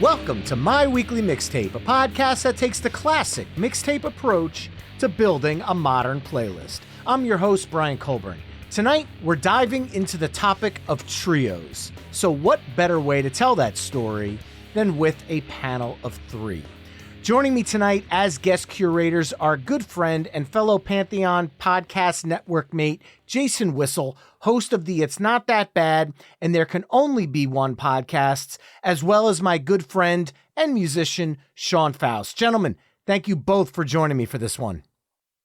Welcome to My Weekly Mixtape, a podcast that takes the classic mixtape approach to building a modern playlist. I'm your host, Brian Colburn. Tonight, we're diving into the topic of trios. So what better way to tell that story than with a panel of three? Joining me tonight as guest curators are good friend and fellow Pantheon Podcast Network mate, Jason Whissell, host of the It's Not That Bad and There Can Only Be One podcasts, as well as my good friend and musician, Sean Faust. Gentlemen, thank you both for joining me for this one.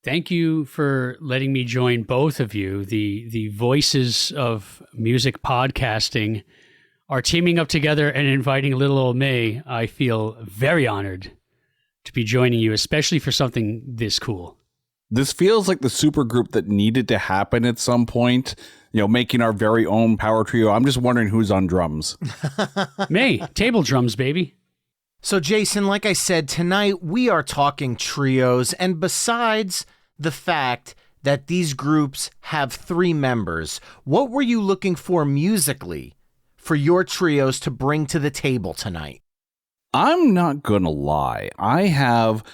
Thank you for letting me join both of you. The voices of music podcasting are teaming up together and inviting little old me. I feel very honored to be joining you, especially for something this cool. This feels like the super group that needed to happen at some point, making our very own power trio. I'm just wondering who's on drums. Me, table drums, baby. So Jason, like I said, tonight we are talking trios, and besides the fact that these groups have three members, what were you looking for musically for your trios to bring to the table tonight? I'm not gonna lie. I have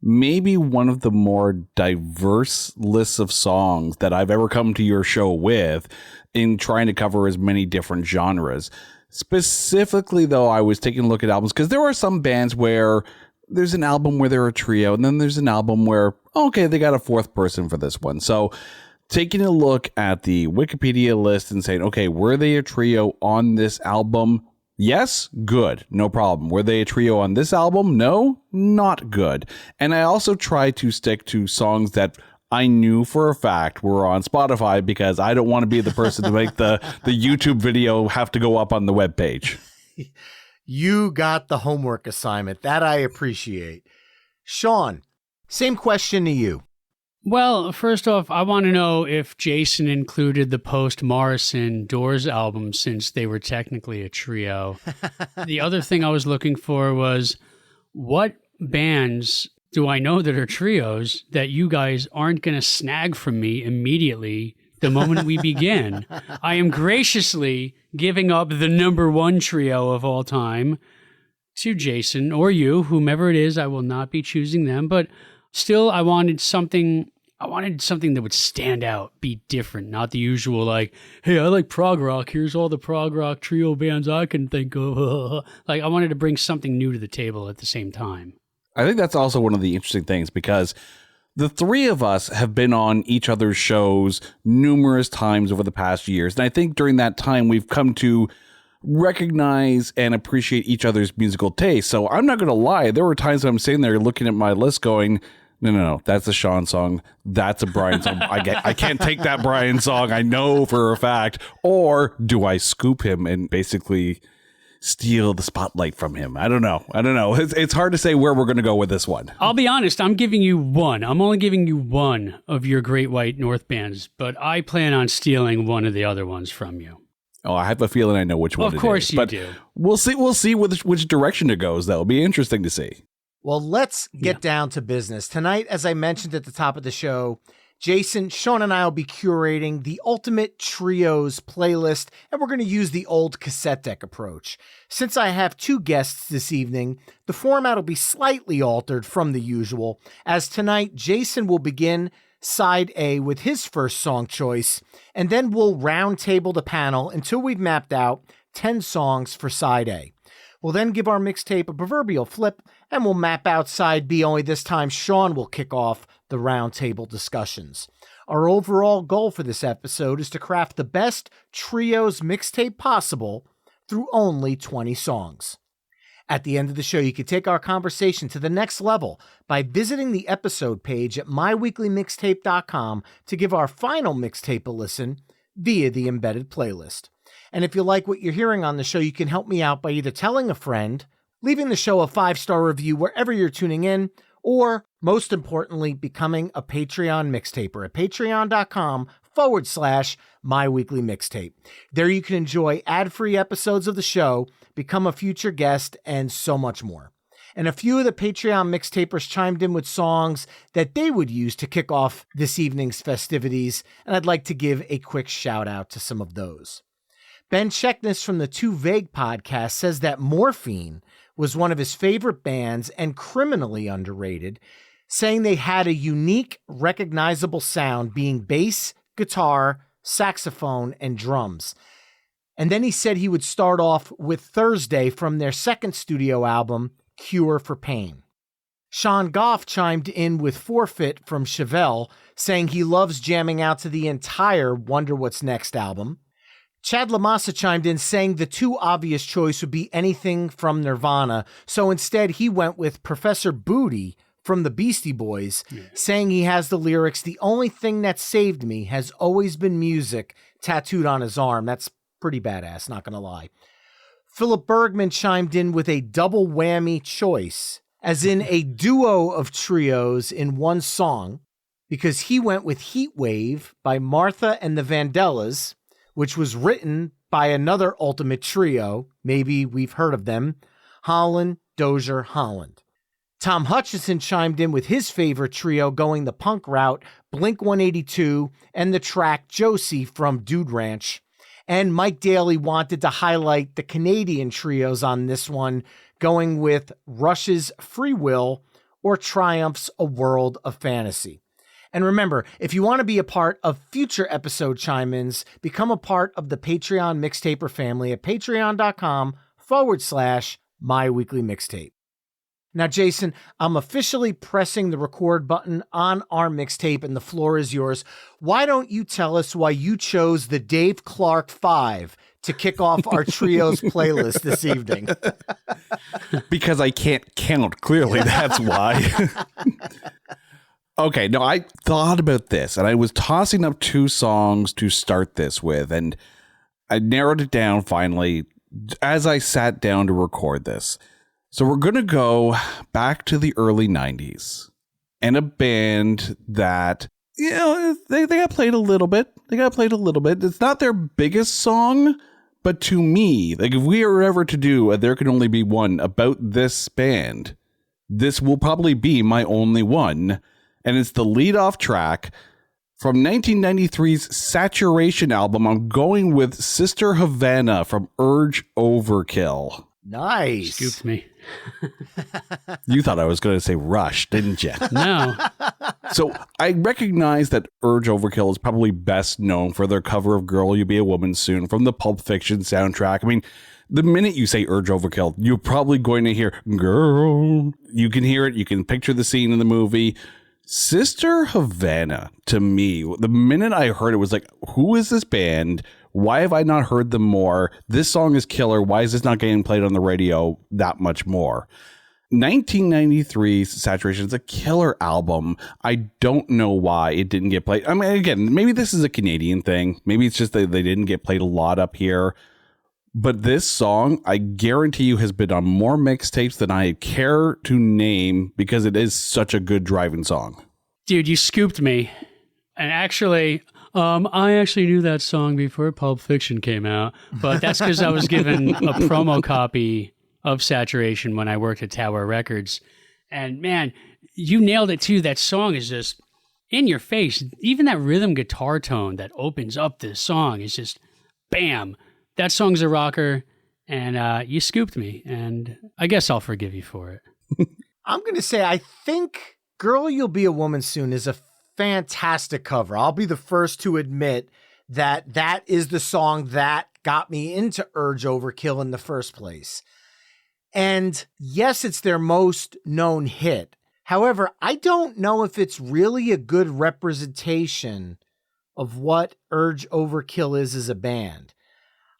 maybe one of the more diverse lists of songs that I've ever come to your show with in trying to cover as many different genres. Specifically, though, I was taking a look at albums because there are some bands where there's an album where they're a trio, and then there's an album where, okay, they got a fourth person for this one. So taking a look at the Wikipedia list and saying, okay, were they a trio on this album? Yes, good, no problem. Were they a trio on this album? No, not good. And I also try to stick to songs that I knew for a fact were on Spotify because I don't want to be the person to make the YouTube video have to go up on the webpage. You got the homework assignment. That I appreciate. Sean, same question to you. Well, first off, I want to know if Jason included the post-Morrison Doors album since they were technically a trio. The other thing I was looking for was what bands do I know that are trios that you guys aren't going to snag from me immediately the moment we begin? I am graciously giving up the number one trio of all time to Jason or you, whomever it is. I will not be choosing them, but still I wanted something that would stand out, be different, not the usual like, hey, I like prog rock. Here's all the prog rock trio bands I can think of. Like, I wanted to bring something new to the table at the same time. I think that's also one of the interesting things because the three of us have been on each other's shows numerous times over the past years. And I think during that time, we've come to recognize and appreciate each other's musical taste. So I'm not going to lie. There were times I'm sitting there looking at my list going, no, that's a Sean song. That's a Brian song. I can't take that Brian song. I know for a fact. Or do I scoop him and basically steal the spotlight from him? I don't know. It's hard to say where we're going to go with this one. I'll be honest. I'm giving you one. I'm only giving you one of your Great White North bands, but I plan on stealing one of the other ones from you. Oh, I have a feeling I know which one it is. Of course you do. We'll see which direction it goes, though. It'll be interesting to see. Well, let's get down to business. Tonight, as I mentioned at the top of the show, Jason, Sean, and I will be curating the Ultimate Trios playlist, and we're going to use the old cassette deck approach. Since I have two guests this evening, the format will be slightly altered from the usual, as tonight Jason will begin side A with his first song choice, and then we'll round table the panel until we've mapped out 10 songs for side A. We'll then give our mixtape a proverbial flip, and we'll map out side B, only this time Sean will kick off the roundtable discussions. Our overall goal for this episode is to craft the best trios mixtape possible through only 20 songs. At the end of the show, you can take our conversation to the next level by visiting the episode page at myweeklymixtape.com to give our final mixtape a listen via the embedded playlist. And if you like what you're hearing on the show, you can help me out by either telling a friend, leaving the show a 5-star review wherever you're tuning in, or most importantly, becoming a Patreon mixtaper at patreon.com/myweeklymixtape. There you can enjoy ad-free episodes of the show, become a future guest, and so much more. And a few of the Patreon mixtapers chimed in with songs that they would use to kick off this evening's festivities, and I'd like to give a quick shout out to some of those. Ben Checkness from the Too Vague podcast says that Morphine was one of his favorite bands and criminally underrated, saying they had a unique, recognizable sound being bass, guitar, saxophone, and drums. And then he said he would start off with Thursday from their second studio album, Cure for Pain. Sean Goff chimed in with Forfeit from Chevelle, saying he loves jamming out to the entire Wonder What's Next album. Chad LaMassa chimed in saying the too obvious choice would be anything from Nirvana, so instead he went with Professor Booty from the Beastie Boys, saying he has the lyrics, "The only thing that saved me has always been music," tattooed on his arm. That's pretty badass, not gonna lie. Philip Bergman chimed in with a double whammy choice, as in a duo of trios in one song, because he went with Heatwave by Martha and the Vandellas, which was written by another ultimate trio, maybe we've heard of them, Holland, Dozier, Holland. Tom Hutchison chimed in with his favorite trio going the punk route, Blink-182 and the track Josie from Dude Ranch. And Mike Daly wanted to highlight the Canadian trios on this one, going with Rush's Free Will or Triumph's A World of Fantasy. And remember, if you want to be a part of future episode chime-ins, become a part of the Patreon Mixtaper family at patreon.com/myweeklymixtape. Now, Jason, I'm officially pressing the record button on our mixtape and the floor is yours. Why don't you tell us why you chose the Dave Clark 5 to kick off our trios playlist this evening? Because I can't count, clearly. That's why. Okay, no, I thought about this, and I was tossing up 2 songs to start this with, and I narrowed it down finally as I sat down to record this. So we're going to go back to the early 90s, and a band that, you know, they got played a little bit. It's not their biggest song, but to me, like, if we are ever to do a There Can Only Be One about this band, this will probably be my only one. And it's the lead-off track from 1993's Saturation album. I'm going with Sister Havana from Urge Overkill. Nice. Scooped me. You thought I was going to say Rush, didn't you? No. So I recognize that Urge Overkill is probably best known for their cover of Girl, You'll Be a Woman Soon from the Pulp Fiction soundtrack. I mean, the minute you say Urge Overkill, you're probably going to hear Girl. You can hear it. You can picture the scene in the movie. Sister Havana, to me, the minute I heard it was like, who is this band? Why have I not heard them more? This song is killer. Why is this not getting played on the radio that much more? 1993's Saturation is a killer album. I don't know why it didn't get played. I mean, again, maybe this is a Canadian thing. Maybe it's just that they didn't get played a lot up here. But this song, I guarantee you, has been on more mixtapes than I care to name because it is such a good driving song. Dude, you scooped me. And actually, I actually knew that song before Pulp Fiction came out, but that's because I was given a promo copy of Saturation when I worked at Tower Records. And man, you nailed it too. That song is just in your face. Even that rhythm guitar tone that opens up this song is just bam. That song's a rocker, and you scooped me, and I guess I'll forgive you for it. I'm going to say I think Girl, You'll Be a Woman Soon is a fantastic cover. I'll be the first to admit that that is the song that got me into Urge Overkill in the first place. And yes, it's their most known hit. However, I don't know if it's really a good representation of what Urge Overkill is as a band.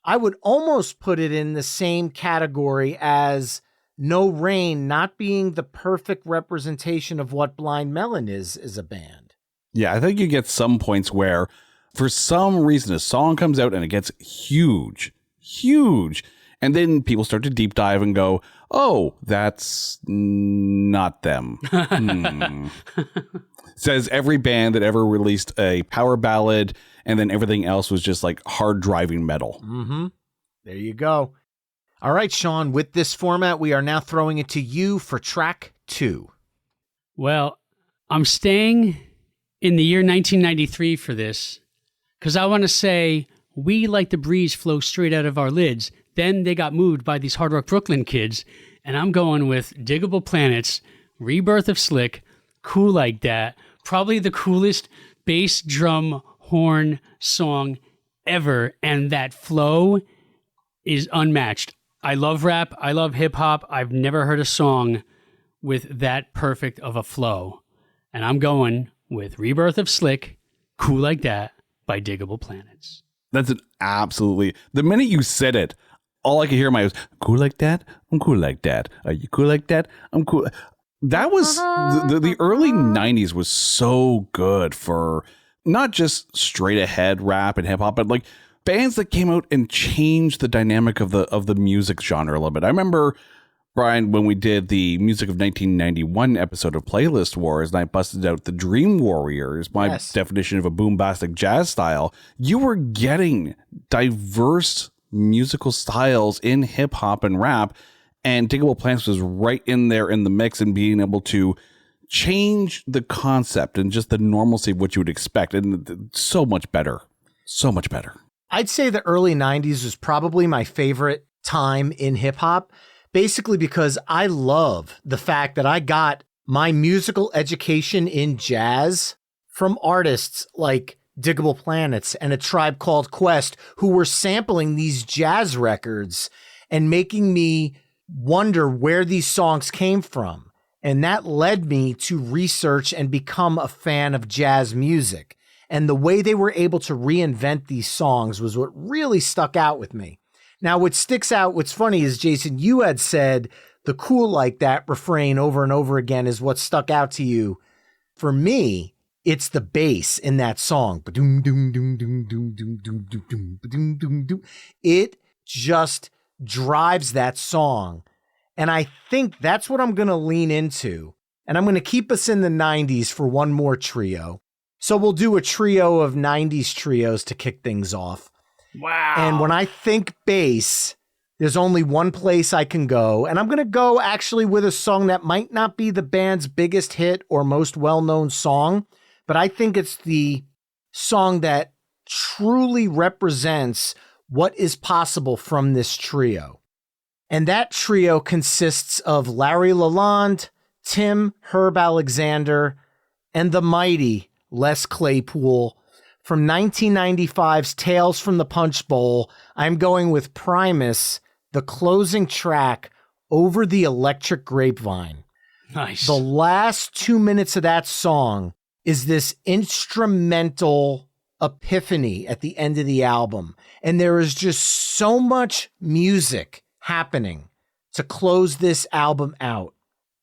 I would almost put it in the same category as No Rain not being the perfect representation of what Blind Melon is as a band. Yeah, I think you get some points where, for some reason, a song comes out and it gets huge. And then people start to deep dive and go, oh, that's not them. Says every band that ever released a power ballad, and then everything else was just like hard driving metal. Mm-hmm. There you go. All right, Sean, with this format, we are now throwing it to you for track 2. Well, I'm staying in the year 1993 for this because I want to say We Like the Breeze flow straight out of our lids. Then they got moved by these Hard Rock Brooklyn kids, And I'm going with Diggable Planets, Rebirth of Slick, Cool Like That, probably the coolest bass drum horn song ever. And that flow is unmatched. I love rap. I love hip hop. I've never heard a song with that perfect of a flow. And I'm going with Rebirth of Slick, Cool Like That by Diggable Planets. That's an absolutely, the minute you said it, all I could hear in my was, cool like that? I'm cool like that. Are you cool like that? I'm cool. That was, the early 90s was so good for not just straight ahead rap and hip hop, but like bands that came out and changed the dynamic of the music genre a little bit. I remember, Brian, when we did the Music of 1991 episode of Playlist Wars, and I busted out the Dream Warriors, my definition of a boombastic jazz style, you were getting diverse musical styles in hip hop and rap, and Diggable Planets was right in there in the mix and being able to change the concept and just the normalcy of what you would expect. And so much better. So much better. I'd say the early 90s was probably my favorite time in hip hop, basically because I love the fact that I got my musical education in jazz from artists like Diggable Planets and A Tribe Called Quest, who were sampling these jazz records and making me wonder where these songs came from. And that led me to research and become a fan of jazz music. And the way they were able to reinvent these songs was what really stuck out with me. Now, what sticks out, what's funny is, Jason, you had said the cool like that refrain over and over again is what stuck out to you. For me, it's the bass in that song. It just drives that song. And I think that's what I'm going to lean into. And I'm going to keep us in the 90s for one more trio. So we'll do a trio of 90s trios to kick things off. Wow. And when I think bass, there's only one place I can go. And I'm going to go actually with a song that might not be the band's biggest hit or most well-known song, but I think it's the song that truly represents what is possible from this trio. And that trio consists of Larry Lalonde, Tim Herb Alexander, and the mighty Les Claypool. From 1995's Tales from the Punch Bowl, I'm going with Primus, the closing track, Over the Electric Grapevine. Nice. The last 2 minutes of that song is this instrumental epiphany at the end of the album. And there is just so much music happening to close this album out.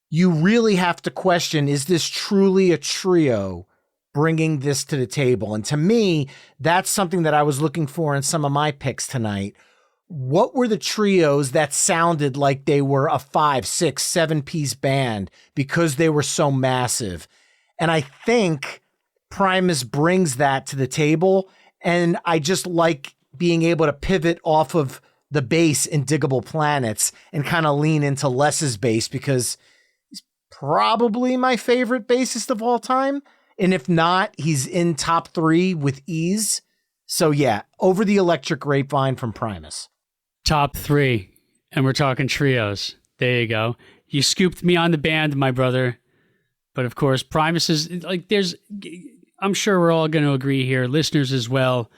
You really have to question, is this truly a trio bringing this to the table? And to me, that's something that I was looking for in some of my picks tonight. What were the trios that sounded like they were a 5, 6, 7-piece band because they were so massive? And I think Primus brings that to the table. And I just like being able to pivot off of the bass in Diggable Planets and kind of lean into Les's bass because he's probably my favorite bassist of all time. And if not, he's in top 3 with ease. So yeah, Over the Electric Grapevine from Primus. Top 3. And we're talking trios. There you go. You scooped me on the band, my brother. But of course, Primus is like, I'm sure we're all going to agree here, listeners as well.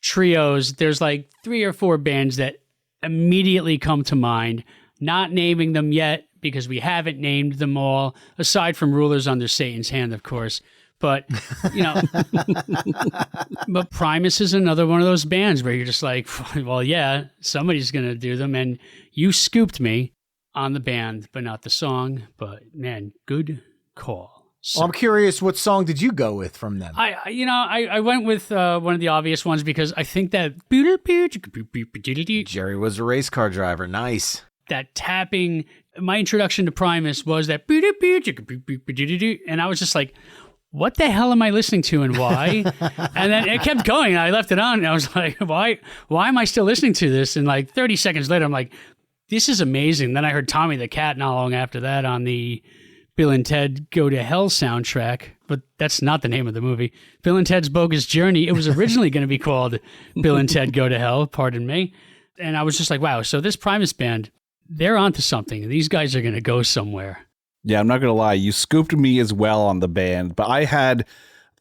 Trios, there's like 3 or 4 bands that immediately come to mind. Not naming them yet because we haven't named them all, aside from Rulers Under Satan's Hand, of course. But, you know, but Primus is another one of those bands where you're just like, well, yeah, somebody's going to do them. And you scooped me on the band, but not the song. But man, good call. So, well, I'm curious, what song did you go with from them? I went with one of the obvious ones because I think that Jerry was a race car driver. Nice. That tapping, my introduction to Primus was that, and I was just like, what the hell am I listening to and why? And then it kept going. And I left it on and I was like, why am I still listening to this? And like 30 seconds later, I'm like, this is amazing. Then I heard Tommy the Cat not long after that on the Bill and Ted Go to Hell soundtrack, but that's not the name of the movie. Bill and Ted's Bogus Journey. It was originally going to be called Bill and Ted Go to Hell, pardon me. And I was just like, wow. So this Primus band, they're onto something. These guys are going to go somewhere. Yeah, I'm not going to lie. You scooped me as well on the band, but I had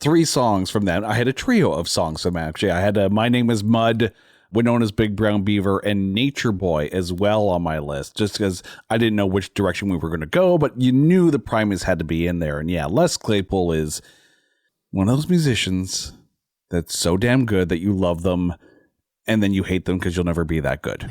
3 songs from them. I had a trio of songs from them, actually. I had My Name is Mud, Winona's Big Brown Beaver, and Nature Boy as well on my list, just because I didn't know which direction we were going to go, but you knew the Primus had to be in there. And yeah, Les Claypool is one of those musicians that's so damn good that you love them, and then you hate them because you'll never be that good.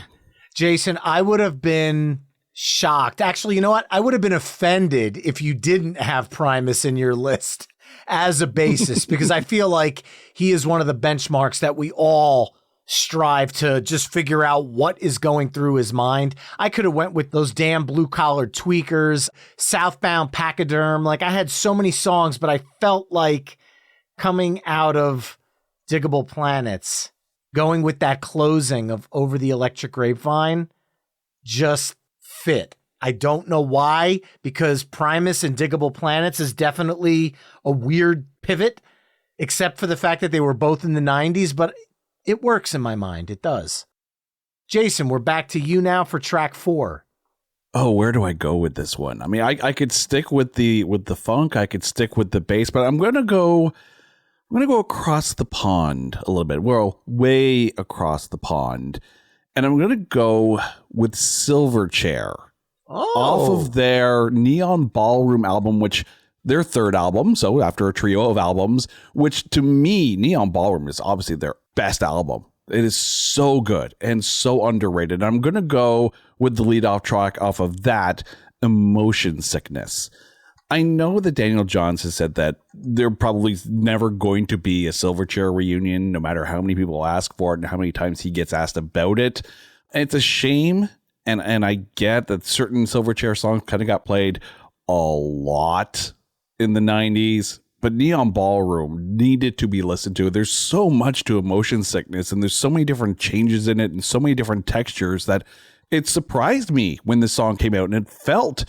Jason, I would have been shocked. Actually, you know what? I would have been offended if you didn't have Primus in your list as a basis, because I feel like he is one of the benchmarks that we all strive to just figure out what is going through his mind. I could have went with those damn Blue Collar Tweakers, Southbound Pachyderm. Like, I had so many songs, but I felt like coming out of Diggable Planets, going with that closing of Over the Electric Grapevine just fit. I don't know why, because Primus and Diggable Planets is definitely a weird pivot, except for the fact that they were both in the 90s, but it works in my mind. It does. Jason, we're back to you now for track 4. Oh, where do I go with this one? I mean, I could stick with the funk, I could stick with the bass, but I'm going to go across the pond a little bit. Well, way across the pond. And I'm going to go with Silverchair. Off of their Neon Ballroom album, which their 3rd album, so after a trio of albums, which to me, Neon Ballroom is obviously their best album. It is so good and so underrated. I'm going to go with the lead-off track off of that, Emotion Sickness. I know that Daniel Johns has said that there probably never going to be a Silverchair reunion, no matter how many people ask for it and how many times he gets asked about it. And it's a shame. And I get that certain Silverchair songs kind of got played a lot in the 90s, but Neon Ballroom needed to be listened to. There's so much to Emotion Sickness, and there's so many different changes in it and so many different textures that it surprised me when this song came out. And it felt,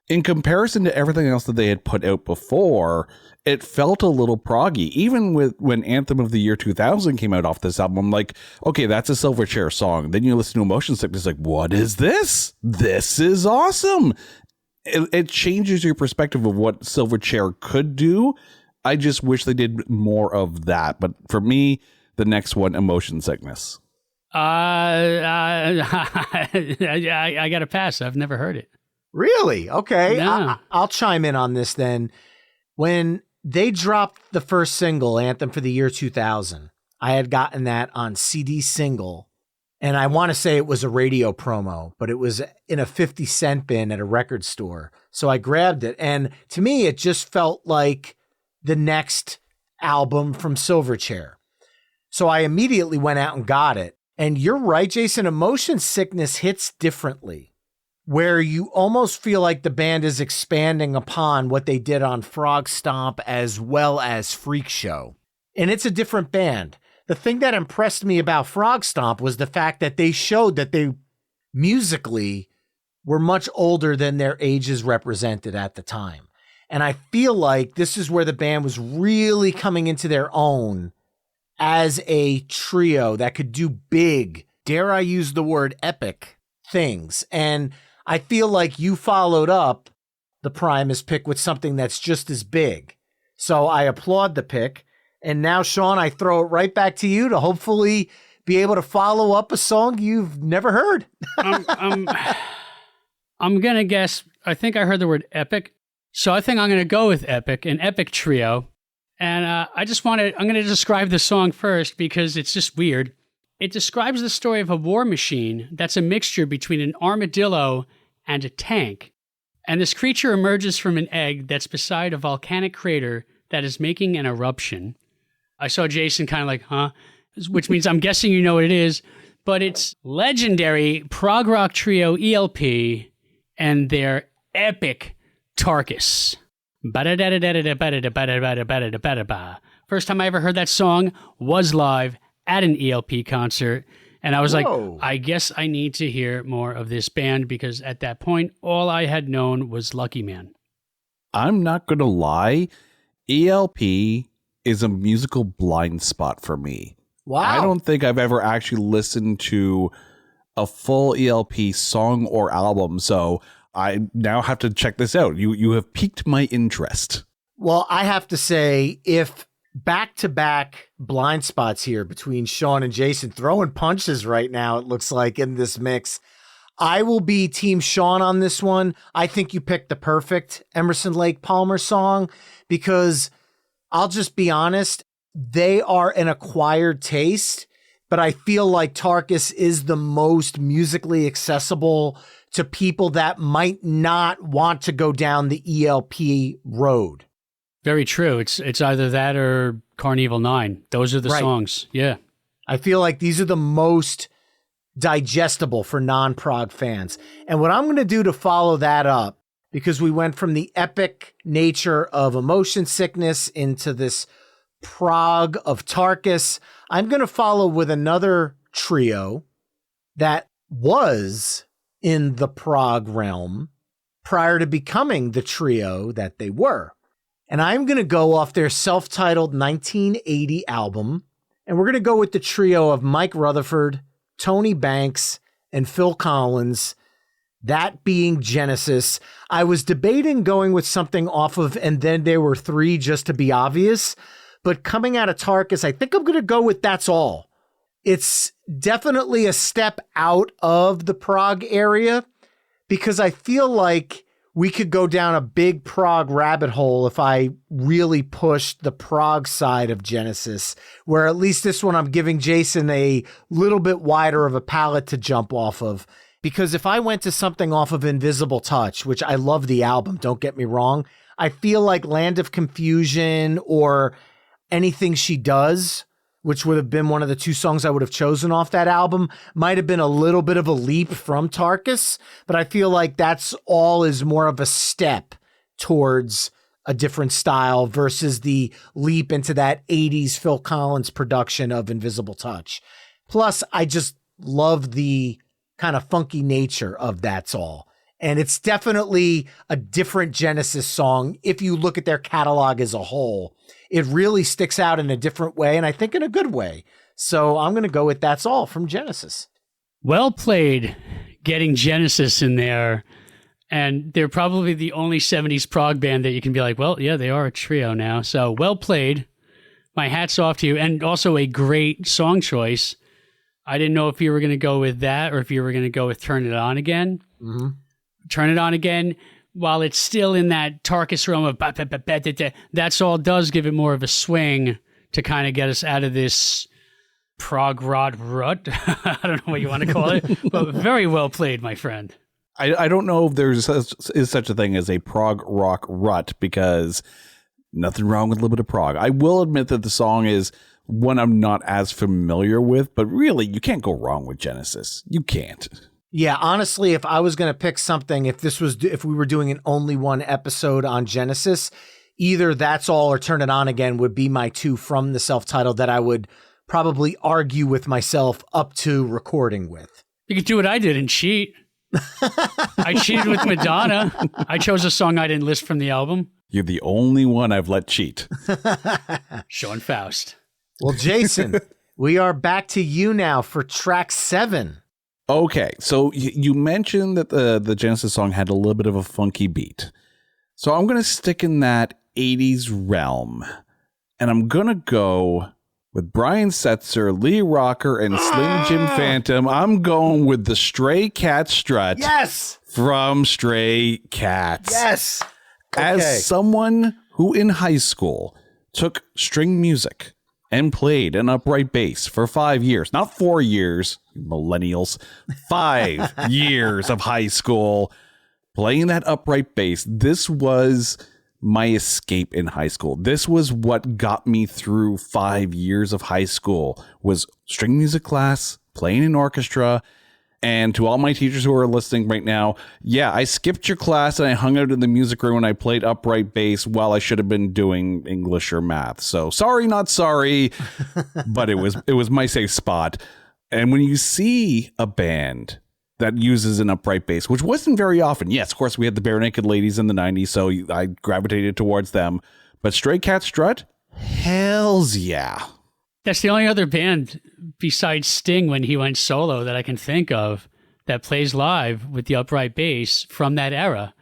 in comparison to everything else that they had put out before, it felt a little proggy. Even when Anthem of the Year 2000 came out off this album, I'm like, okay, that's a Silverchair song. Then you listen to Emotion Sickness, like, what is this? This is awesome. It changes your perspective of what Silverchair could do. I just wish they did more of that. But for me, the next one, Emotion Sickness. I got to pass. I've never heard it. Really? Okay. No. I'll chime in on this then. When they dropped the first single, Anthem for the Year 2000, I had gotten that on CD single, and I want to say it was a radio promo, but it was in a 50-cent bin at a record store. So I grabbed it, and to me, it just felt like the next album from Silverchair. So I immediately went out and got it. And you're right, Jason, Emotion Sickness hits differently, where you almost feel like the band is expanding upon what they did on Frog Stomp as well as Freak Show. And it's a different band. The thing that impressed me about Frog Stomp was the fact that they showed that they musically were much older than their ages represented at the time. And I feel like this is where the band was really coming into their own as a trio that could do big, dare I use the word epic, things. And I feel like you followed up the Primus pick with something that's just as big. So I applaud the pick. And now, Sean, I throw it right back to you to hopefully be able to follow up a song you've never heard. I'm going to guess, I think I heard the word epic. So I think I'm going to go with epic, an epic trio. And I'm going to describe the song first because it's just weird. It describes the story of a war machine that's a mixture between an armadillo and a tank. And this creature emerges from an egg that's beside a volcanic crater that is making an eruption. I saw Jason kind of like, huh? Which means I'm guessing you know what it is. But it's legendary prog rock trio ELP and their epic Tarkus. First time I ever heard that song was live at an ELP concert. And I was like, I guess I need to hear more of this band because at that point, all I had known was Lucky Man. I'm not going to lie. ELP is a musical blind spot for me. Wow. I don't think I've ever actually listened to a full ELP song or album. So I now have to check this out. You have piqued my interest. Well, I have to say, if back-to-back blind spots here between Sean and Jason, throwing punches right now, it looks like, in this mix, I will be Team Sean on this one. I think you picked the perfect Emerson Lake Palmer song because I'll just be honest, they are an acquired taste, but I feel like Tarkus is the most musically accessible to people that might not want to go down the ELP road. Very true. It's either that or Carnival 9. Those are the songs. Yeah. I feel like these are the most digestible for non-prog fans. And what I'm going to do to follow that up, because we went from the epic nature of Emotion Sickness into this prog of Tarkus, I'm going to follow with another trio that was in the prog realm prior to becoming the trio that they were. And I'm going to go off their self-titled 1980 album, and we're going to go with the trio of Mike Rutherford, Tony Banks, and Phil Collins, that being Genesis. I was debating going with something off of And Then There Were Three just to be obvious, but coming out of Tarkus, I think I'm going to go with That's All. It's definitely a step out of the prog area because I feel like we could go down a big prog rabbit hole if I really pushed the prog side of Genesis, where at least this one I'm giving Jason a little bit wider of a palette to jump off of. Because if I went to something off of Invisible Touch, which I love the album, don't get me wrong, I feel like Land of Confusion or Anything She Does, which would have been one of the two songs I would have chosen off that album, might have been a little bit of a leap from Tarkus, but I feel like That's All is more of a step towards a different style versus the leap into that 80s Phil Collins production of Invisible Touch. Plus, I just love the kind of funky nature of That's All. And it's definitely a different Genesis song if you look at their catalog as a whole. It really sticks out in a different way, and I think in a good way. So I'm going to go with That's All from Genesis. Well played getting Genesis in there. And they're probably the only 70s prog band that you can be like, well, yeah, they are a trio now. So well played. My hat's off to you. And also a great song choice. I didn't know if you were going to go with that or if you were going to go with Turn It On Again. Mm-hmm. Turn It On Again, while it's still in that Tarkus realm of That's All does give it more of a swing to kind of get us out of this prog rot rut. I don't know what you want to call it, but very well played, my friend. I don't know if there's such a thing as a prog rock rut because nothing wrong with a little bit of prog. I will admit that the song is one I'm not as familiar with, but really you can't go wrong with Genesis. You can't. Yeah, honestly, if I was going to pick something, if we were doing an only one episode on Genesis, either That's All or Turn It On Again would be my two from the self-titled that I would probably argue with myself up to recording with. You could do what I did and cheat. I cheated with Madonna. I chose a song I didn't list from the album. You're the only one I've let cheat. Showing Faust. Well, Jason, we are back to you now for track 7. Okay, so you mentioned that the Genesis song had a little bit of a funky beat. So I'm going to stick in that 80s realm. And I'm going to go with Brian Setzer, Lee Rocker, and Slim Jim Phantom. I'm going with the Stray Cat Strut. Yes! From Stray Cats. Yes! Okay. As someone who in high school took string music and played an upright bass for 5 years, not 4 years, millennials, 5 years of high school playing that upright bass. This was my escape in high school. This was what got me through 5 years of high school, was string music class, playing in orchestra. And to all my teachers who are listening right now, yeah, I skipped your class and I hung out in the music room and I played upright bass while I should have been doing English or math. So sorry, not sorry, but it was my safe spot. And when you see a band that uses an upright bass, which wasn't very often, yes, of course, we had the Bare Naked Ladies in the 90s, so I gravitated towards them. But Stray Cat Strut, hells yeah. That's the only other band besides Sting when he went solo that I can think of that plays live with the upright bass from that era.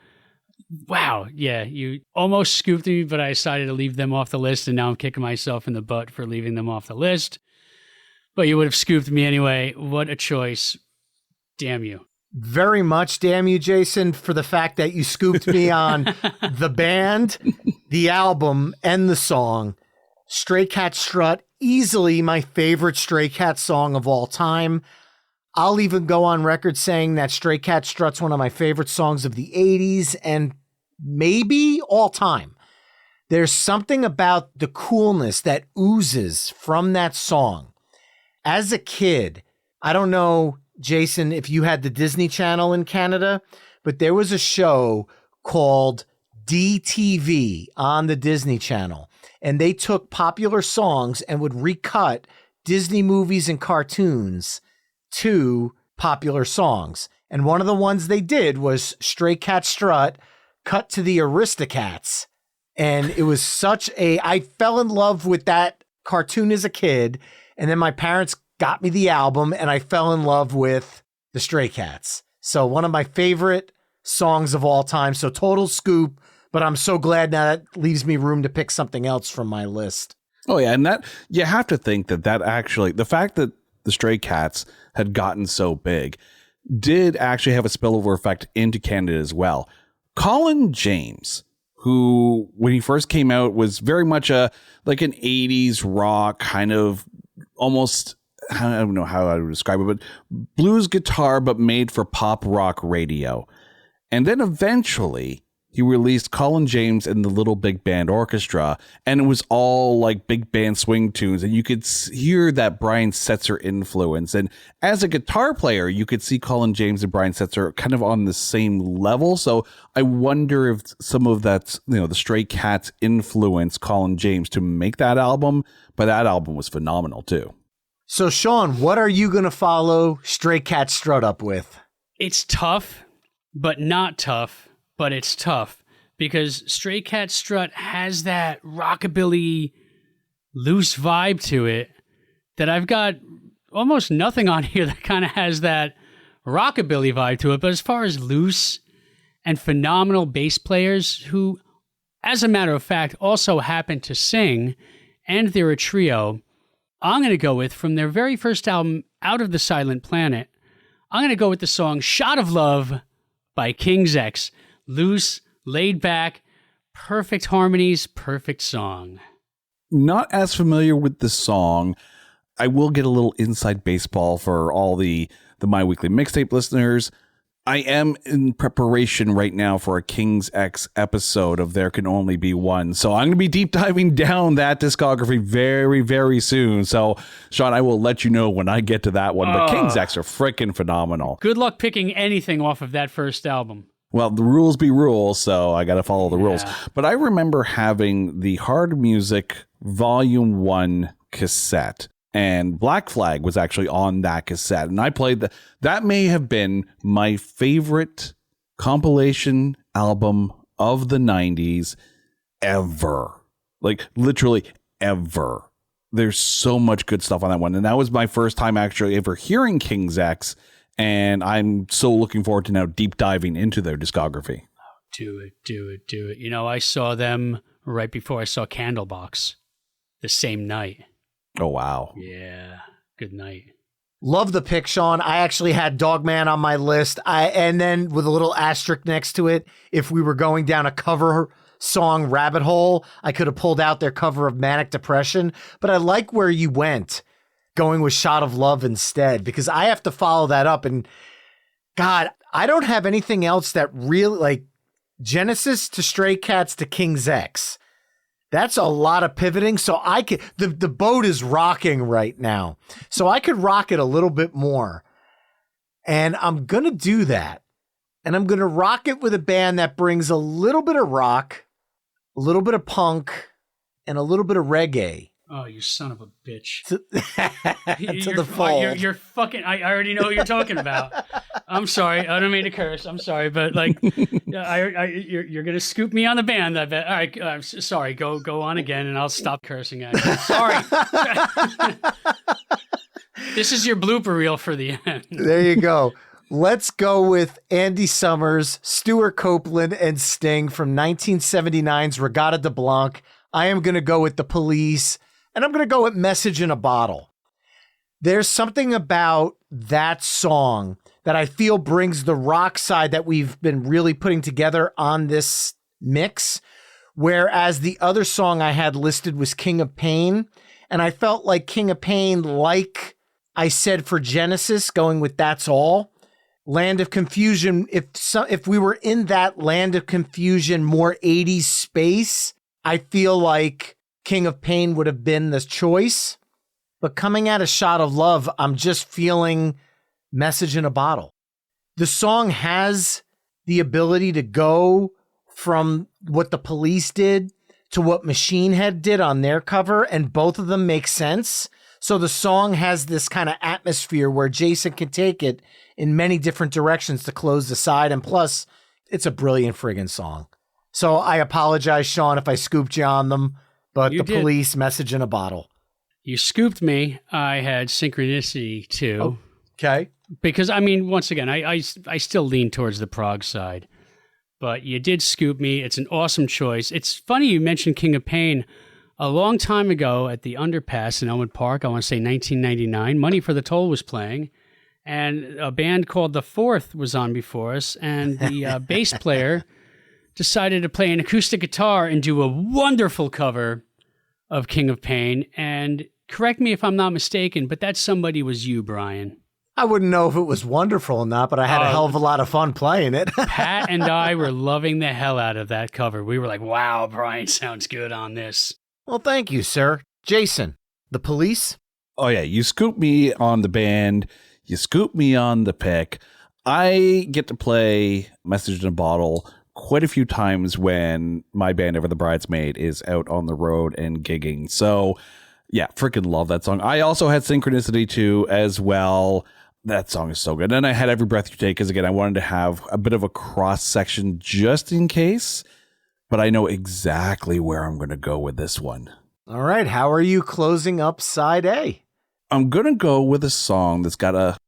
Wow. Yeah, you almost scooped me, but I decided to leave them off the list, and now I'm kicking myself in the butt for leaving them off the list. But you would have scooped me anyway. What a choice. Damn you. Very much damn you, Jason, for the fact that you scooped me on the band, the album, and the song. Stray Cat Strut, easily my favorite Stray Cat song of all time. I'll even go on record saying that Stray Cat Strut's one of my favorite songs of the 80s and maybe all time. There's something about the coolness that oozes from that song. As a kid, I don't know, Jason, if you had the Disney Channel in Canada, but there was a show called DTV on the Disney Channel, and they took popular songs and would recut Disney movies and cartoons to popular songs. And one of the ones they did was Stray Cat Strut cut to the Aristocats. And it was I fell in love with that cartoon as a kid. And then my parents got me the album and I fell in love with the Stray Cats. So one of my favorite songs of all time. So total scoop, but I'm so glad now that leaves me room to pick something else from my list. Oh yeah. And that, you have to think that actually, the fact that the Stray Cats had gotten so big did actually have a spillover effect into Canada as well. Colin James, who when he first came out was very much an 80s rock kind of almost, I don't know how I would describe it, but blues guitar, but made for pop rock radio. And then eventually he released Colin James and the Little Big Band Orchestra, and it was all like big band swing tunes, and you could hear that Brian Setzer influence. And as a guitar player, you could see Colin James and Brian Setzer kind of on the same level. So I wonder if some of that, the Stray Cats influenced Colin James to make that album, but that album was phenomenal too. So Sean, what are you going to follow Stray Cat Strut up with? It's tough, but not tough. But it's tough because Stray Cat Strut has that rockabilly loose vibe to it that I've got almost nothing on here that kind of has that rockabilly vibe to it. But as far as loose and phenomenal bass players who, as a matter of fact, also happen to sing, and they're a trio, I'm going to go with, from their very first album, Out of the Silent Planet, I'm going to go with the song Shot of Love by King's X. Loose, laid back, perfect harmonies, perfect song. Not as familiar with the song. I will get a little inside baseball for all the My Weekly Mixtape listeners. I am in preparation right now for a King's X episode of There Can Only Be One. So I'm going to be deep diving down that discography very, very soon. So, Sean, I will let you know when I get to that one. But King's X are freaking phenomenal. Good luck picking anything off of that first album. Well, the rules be rules, so I got to follow the rules. But I remember having the Hard Music Volume 1 cassette, and Black Flag was actually on that cassette. And I played that may have been my favorite compilation album of the 90s ever. Like, literally ever. There's so much good stuff on that one. And that was my first time actually ever hearing King's X. And I'm so looking forward to now deep diving into their discography. Do it. I saw them right before I saw Candlebox the same night. Oh, wow. Yeah. Good night. Love the pick, Sean. I actually had Dogman on my list. And then with a little asterisk next to it, if we were going down a cover song rabbit hole, I could have pulled out their cover of Manic Depression. But I like where you went, going with Shot of Love instead, because I have to follow that up. And God, I don't have anything else that really, like, Genesis to Stray Cats to King's X. That's a lot of pivoting. So I could, the boat is rocking right now. So I could rock it a little bit more. And I'm going to do that. And I'm going to rock it with a band that brings a little bit of rock, a little bit of punk, and a little bit of reggae. Oh, you son of a bitch. To the fold. You're fucking, I already know what you're talking about. I'm sorry. I don't mean to curse. I'm sorry, but like, you're gonna scoop me on the band. I bet. All right. I'm sorry. Go on again, and I'll stop cursing at you. Sorry. This is your blooper reel for the end. There you go. Let's go with Andy Summers, Stuart Copeland, and Sting from 1979's Regatta de Blanc. I am going to go with The Police, and I'm going to go with Message in a Bottle. There's something about that song that I feel brings the rock side that we've been really putting together on this mix, whereas the other song I had listed was King of Pain, and I felt like King of Pain, like I said for Genesis, going with That's All. Land of Confusion, if we were in that Land of Confusion, more 80s space, I feel like King of Pain would have been the choice. But coming at A Shot of Love, I'm just feeling Message in a Bottle. The song has the ability to go from what The Police did to what Machine Head did on their cover, and both of them make sense. So the song has this kind of atmosphere where Jason can take it in many different directions to close the side. And plus, it's a brilliant friggin' song. So I apologize, Sean, if I scooped you on them, but The Police, Message in a Bottle. You scooped me. I had Synchronicity too. Oh, okay. Because, I mean, once again, I still lean towards the prog side. But you did scoop me. It's an awesome choice. It's funny you mentioned King of Pain. A long time ago at the Underpass in Elmwood Park, I want to say 1999, Money for the Toll was playing. And a band called The Fourth was on before us. And the bass player decided to play an acoustic guitar and do a wonderful cover of King of Pain. And correct me if I'm not mistaken, but that somebody was you, Brian. I wouldn't know if it was wonderful or not, but I had a hell of a lot of fun playing it. Pat and I were loving the hell out of that cover. We were like, wow, Brian sounds good on this. Well, thank you, sir. Jason, The Police? Oh, yeah. You scoop me on the band. You scoop me on the pick. I get to play Message in a Bottle quite a few times when my band, Ever the Bridesmaid, is out on the road and gigging. So, yeah, freaking love that song. I also had Synchronicity too as well. That song is so good. And I had Every Breath You Take because, again, I wanted to have a bit of a cross section just in case. But I know exactly where I'm going to go with this one. All right. How are you closing up side A? I'm going to go with a song that's got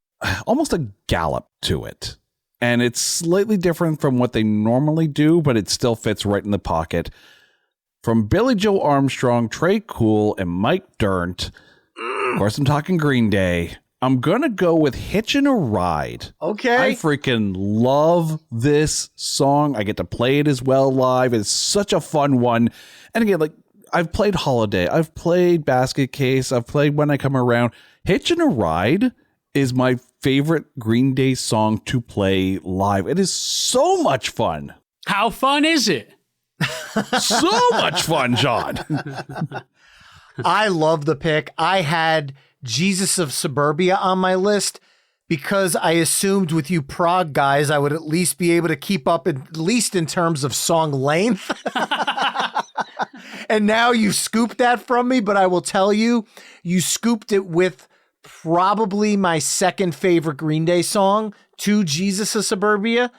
almost a gallop to it. And it's slightly different from what they normally do, but it still fits right in the pocket. From Billy Joe Armstrong, Trey Cool, and Mike Dirnt. Of course, I'm talking Green Day. I'm going to go with Hitchin' a Ride. Okay. I freaking love this song. I get to play it as well live. It's such a fun one. And again, like, I've played Holiday. I've played Basket Case. I've played When I Come Around. Hitchin' a Ride is my favorite Green Day song to play live. It is so much fun. How fun is it? So much fun, John. I love the pick. I had Jesus of Suburbia on my list because I assumed with you prog guys, I would at least be able to keep up, at least in terms of song length. And now you scooped that from me, but I will tell you, you scooped it with probably my second favorite Green Day song, to Jesus of Suburbia.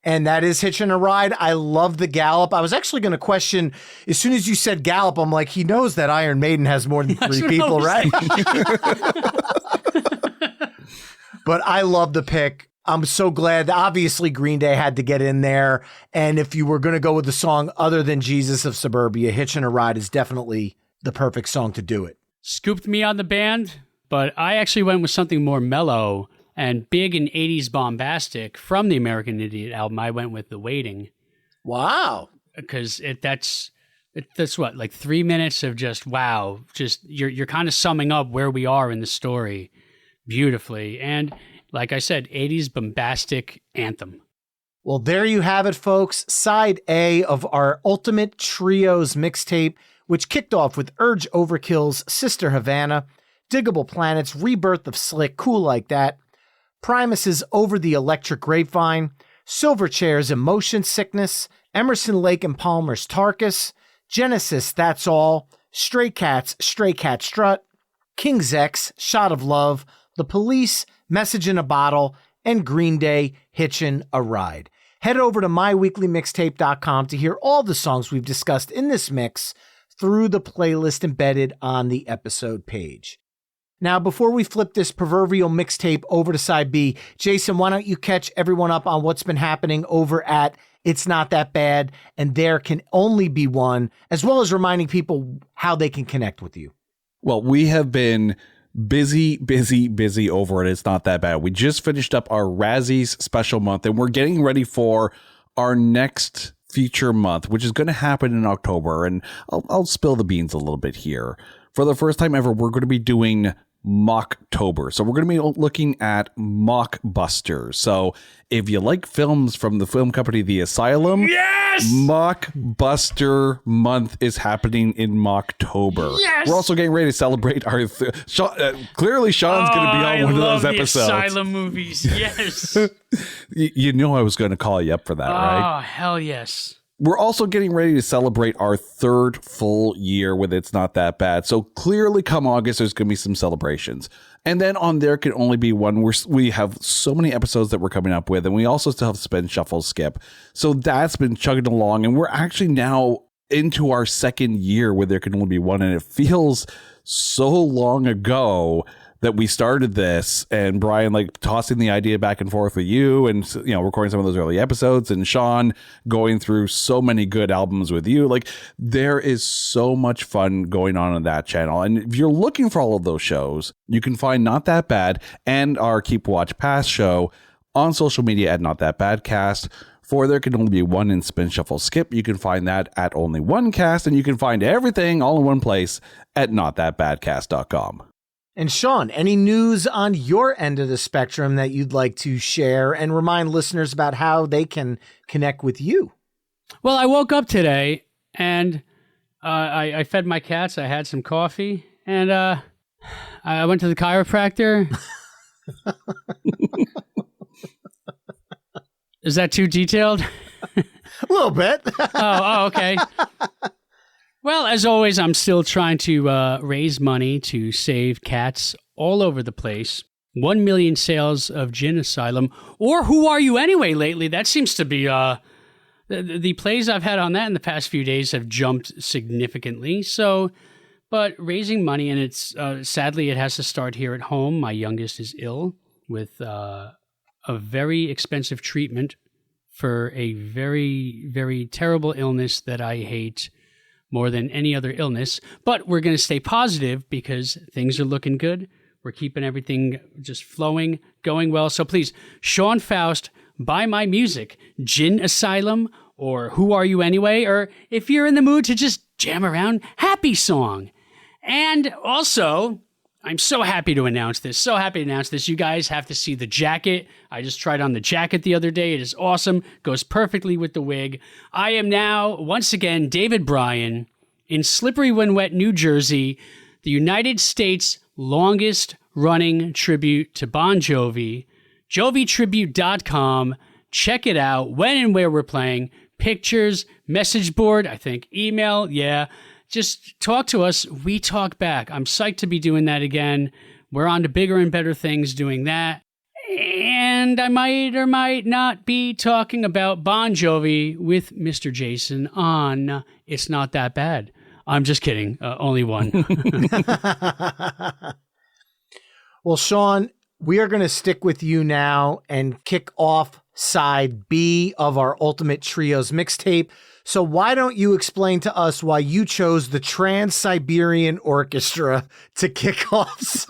And that is Hitchin' a Ride. I love the gallop. I was actually going to question, as soon as you said gallop, I'm like, he knows that Iron Maiden has more than three people, right? But I love the pick. I'm so glad. Obviously, Green Day had to get in there. And if you were going to go with the song other than Jesus of Suburbia, Hitchin' a Ride is definitely the perfect song to do it. Scooped me on the band, but I actually went with something more mellow and big and 80s bombastic from the American Idiot album. I went with The Waiting. Wow. Because that's what, like 3 minutes of just, wow, just you're kind of summing up where we are in the story beautifully. And like I said, 80s bombastic anthem. Well, there you have it, folks. Side A of our Ultimate Trios mixtape, which kicked off with Urge Overkill's Sister Havana, Diggable Planets, Rebirth of Slick, Cool Like That, Primus's Over the Electric Grapevine, Silverchair's Emotion Sickness, Emerson, Lake and Palmer's Tarkus, Genesis, That's All, Stray Cat Strut, King's X, Shot of Love, The Police, Message in a Bottle, and Green Day, Hitchin' a Ride. Head over to myweeklymixtape.com to hear all the songs we've discussed in this mix through the playlist embedded on the episode page. Now, before we flip this proverbial mixtape over to side B, Jason, why don't you catch everyone up on what's been happening over at It's Not That Bad, and There Can Only Be One, as well as reminding people how they can connect with you. Well, we have been busy over it. It's Not That Bad. We just finished up our Razzies special month, and we're getting ready for our next feature month, which is going to happen in October. And I'll spill the beans a little bit here. For the first time ever, we're going to be doing Mocktober. So we're going to be looking at Mockbusters. So if you like films from the film company The Asylum, Yes! Mockbuster month is happening in Mocktober. Yes! We're also getting ready to celebrate our clearly Sean's going to be on one of those episodes. The Asylum movies. Yes. You know I was going to call you up for that, right? Oh, hell yes. We're also getting ready to celebrate our third full year with It's Not That Bad. So clearly come August, there's going to be some celebrations. And then on There Can Only Be One, we have so many episodes that we're coming up with. And we also still have Spin, Shuffle, Skip. So that's been chugging along. And we're actually now into our second year with There Can Only Be One. And it feels so long ago that we started this, and Brian like tossing the idea back and forth with you, and recording some of those early episodes, and Sean going through so many good albums with you. Like, there is so much fun going on that channel. And if you're looking for all of those shows, you can find Not That Bad and our Keep Watch Pass show on social media at Not That Bad Cast. For There Can Only Be One in Spin, Shuffle, Skip, you can find that at Only One Cast, and you can find everything all in one place at notthatbadcast.com. And Sean, any news on your end of the spectrum that you'd like to share and remind listeners about how they can connect with you? Well, I woke up today and I fed my cats. I had some coffee and I went to the chiropractor. Is that too detailed? A little bit. Oh, okay. Well, as always, I'm still trying to raise money to save cats all over the place. 1 million sales of Gin Asylum, or Who Are You Anyway lately? That seems to be, the plays I've had on that in the past few days have jumped significantly. So, but raising money, and it's, sadly, it has to start here at home. My youngest is ill with a very expensive treatment for a very, very terrible illness that I hate more than any other illness, but we're going to stay positive because things are looking good. We're keeping everything just flowing, going well. So please, Sean Faust, buy my music, Gin Asylum, or Who Are You Anyway? Or if you're in the mood to just jam around, Happy Song. And also, I'm so happy to announce this. You guys have to see the jacket. I just tried on the jacket the other day. It is awesome. Goes perfectly with the wig. I am now, once again, David Bryan in Slippery When Wet, New Jersey, the United States' longest running tribute to Bon Jovi. JoviTribute.com. Check it out. When and where we're playing. Pictures, message board, I think, email. Yeah. Just talk to us. We talk back. I'm psyched to be doing that again. We're on to bigger and better things doing that. And I might or might not be talking about Bon Jovi with Mr. Jason on It's Not That Bad. I'm just kidding. Only one. Well, Sean, we are going to stick with you now and kick off side B of our Ultimate Trios mixtape. So why don't you explain to us why you chose the Trans-Siberian Orchestra to kick off?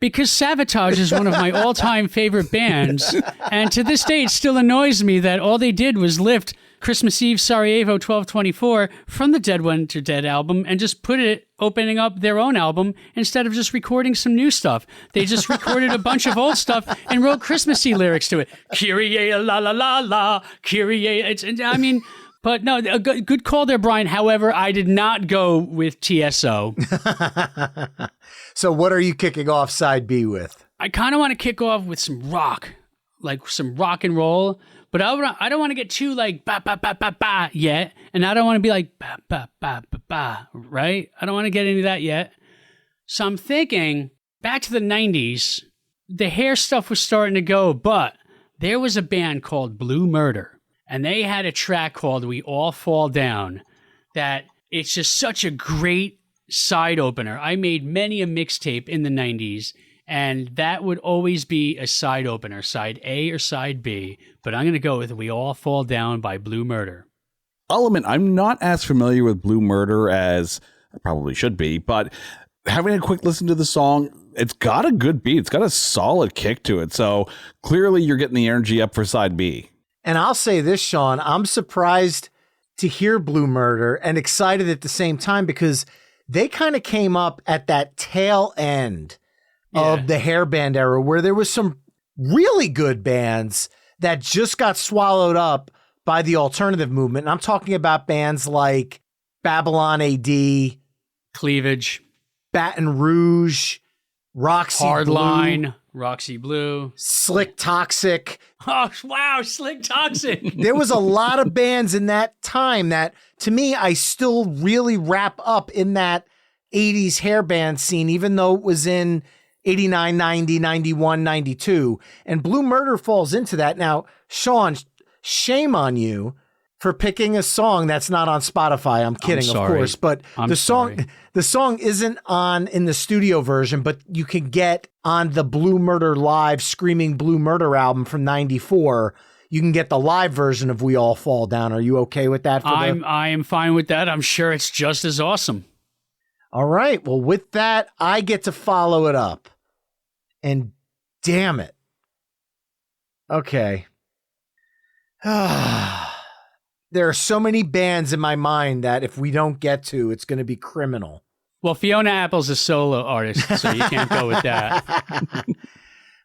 Because Savatage is one of my all-time favorite bands, and to this day it still annoys me that all they did was lift Christmas Eve Sarajevo 1224 from the Dead Winter Dead album and just put it opening up their own album instead of just recording some new stuff. They just recorded a bunch of old stuff and wrote Christmassy lyrics to it. Kyrie la la la la, Kyrie. But no, a good call there, Brian. However, I did not go with TSO. So what are you kicking off side B with? I kind of want to kick off with some rock, like some rock and roll. But I don't want to get too like ba ba ba ba ba yet, and I don't want to be like ba ba ba ba ba, right? I don't want to get into that yet. So I'm thinking back to the 90s. the hair stuff was starting to go, but there was a band called Blue Murder, and they had a track called We All Fall Down that it's just such a great side opener. I made many a mixtape in the 90s, and that would always be a side opener, side A or side B, but I'm going to go with We All Fall Down by Blue Murder. I'll admit, I'm not as familiar with Blue Murder as I probably should be, but having a quick listen to the song, it's got a good beat. It's got a solid kick to it. So clearly you're getting the energy up for side B. And I'll say this, Sean, I'm surprised to hear Blue Murder and excited at the same time because they kind of came up at that tail end of the hair band era where there was some really good bands that just got swallowed up by the alternative movement. And I'm talking about bands like Babylon AD, Cleavage, Baton Rouge, Roxy Hardline, Blue, Roxy Blue, Slick Toxic. Oh, wow, Slick Toxic. There was a lot of bands in that time that, to me, I still really wrap up in that 80s hair band scene, even though it was in 89, 90, 91, 92. And Blue Murder falls into that. Now, Sean, shame on you for picking a song that's not on Spotify. I'm kidding, of course, but the song isn't on in the studio version, but you can get on the Blue Murder Live Screaming Blue Murder album from 94. You can get the live version of We All Fall Down. Are you okay with that? I am fine with that. I'm sure it's just as awesome. All right. Well, with that, I get to follow it up. And damn it. Okay. There are so many bands in my mind that if we don't get to, it's going to be criminal. Well, Fiona Apple's a solo artist, so you can't go with that.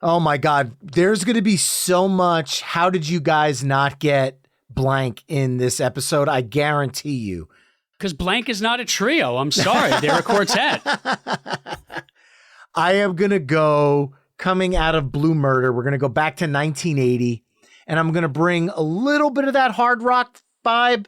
Oh my God. There's going to be so much. How did you guys not get blank in this episode? I guarantee you. Because blank is not a trio. I'm sorry. They're a quartet. I am going to go coming out of Blue Murder. We're going to go back to 1980 and I'm going to bring a little bit of that hard rock vibe,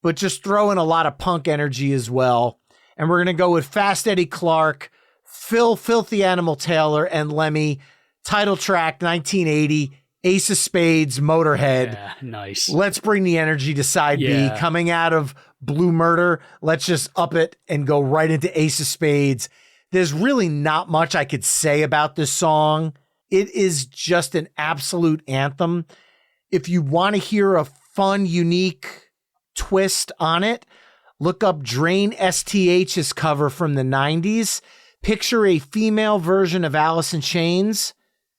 but just throw in a lot of punk energy as well. And we're going to go with Fast Eddie Clark, Phil Filthy Animal Taylor, and Lemmy. Title track 1980, Ace of Spades, Motorhead. Yeah, nice. Let's bring the energy to side B. Coming out of Blue Murder, let's just up it and go right into Ace of Spades. There's really not much I could say about this song. It is just an absolute anthem. If you want to hear a fun, unique twist on it, look up Drain STH's cover from the 90s. Picture a female version of Alice in Chains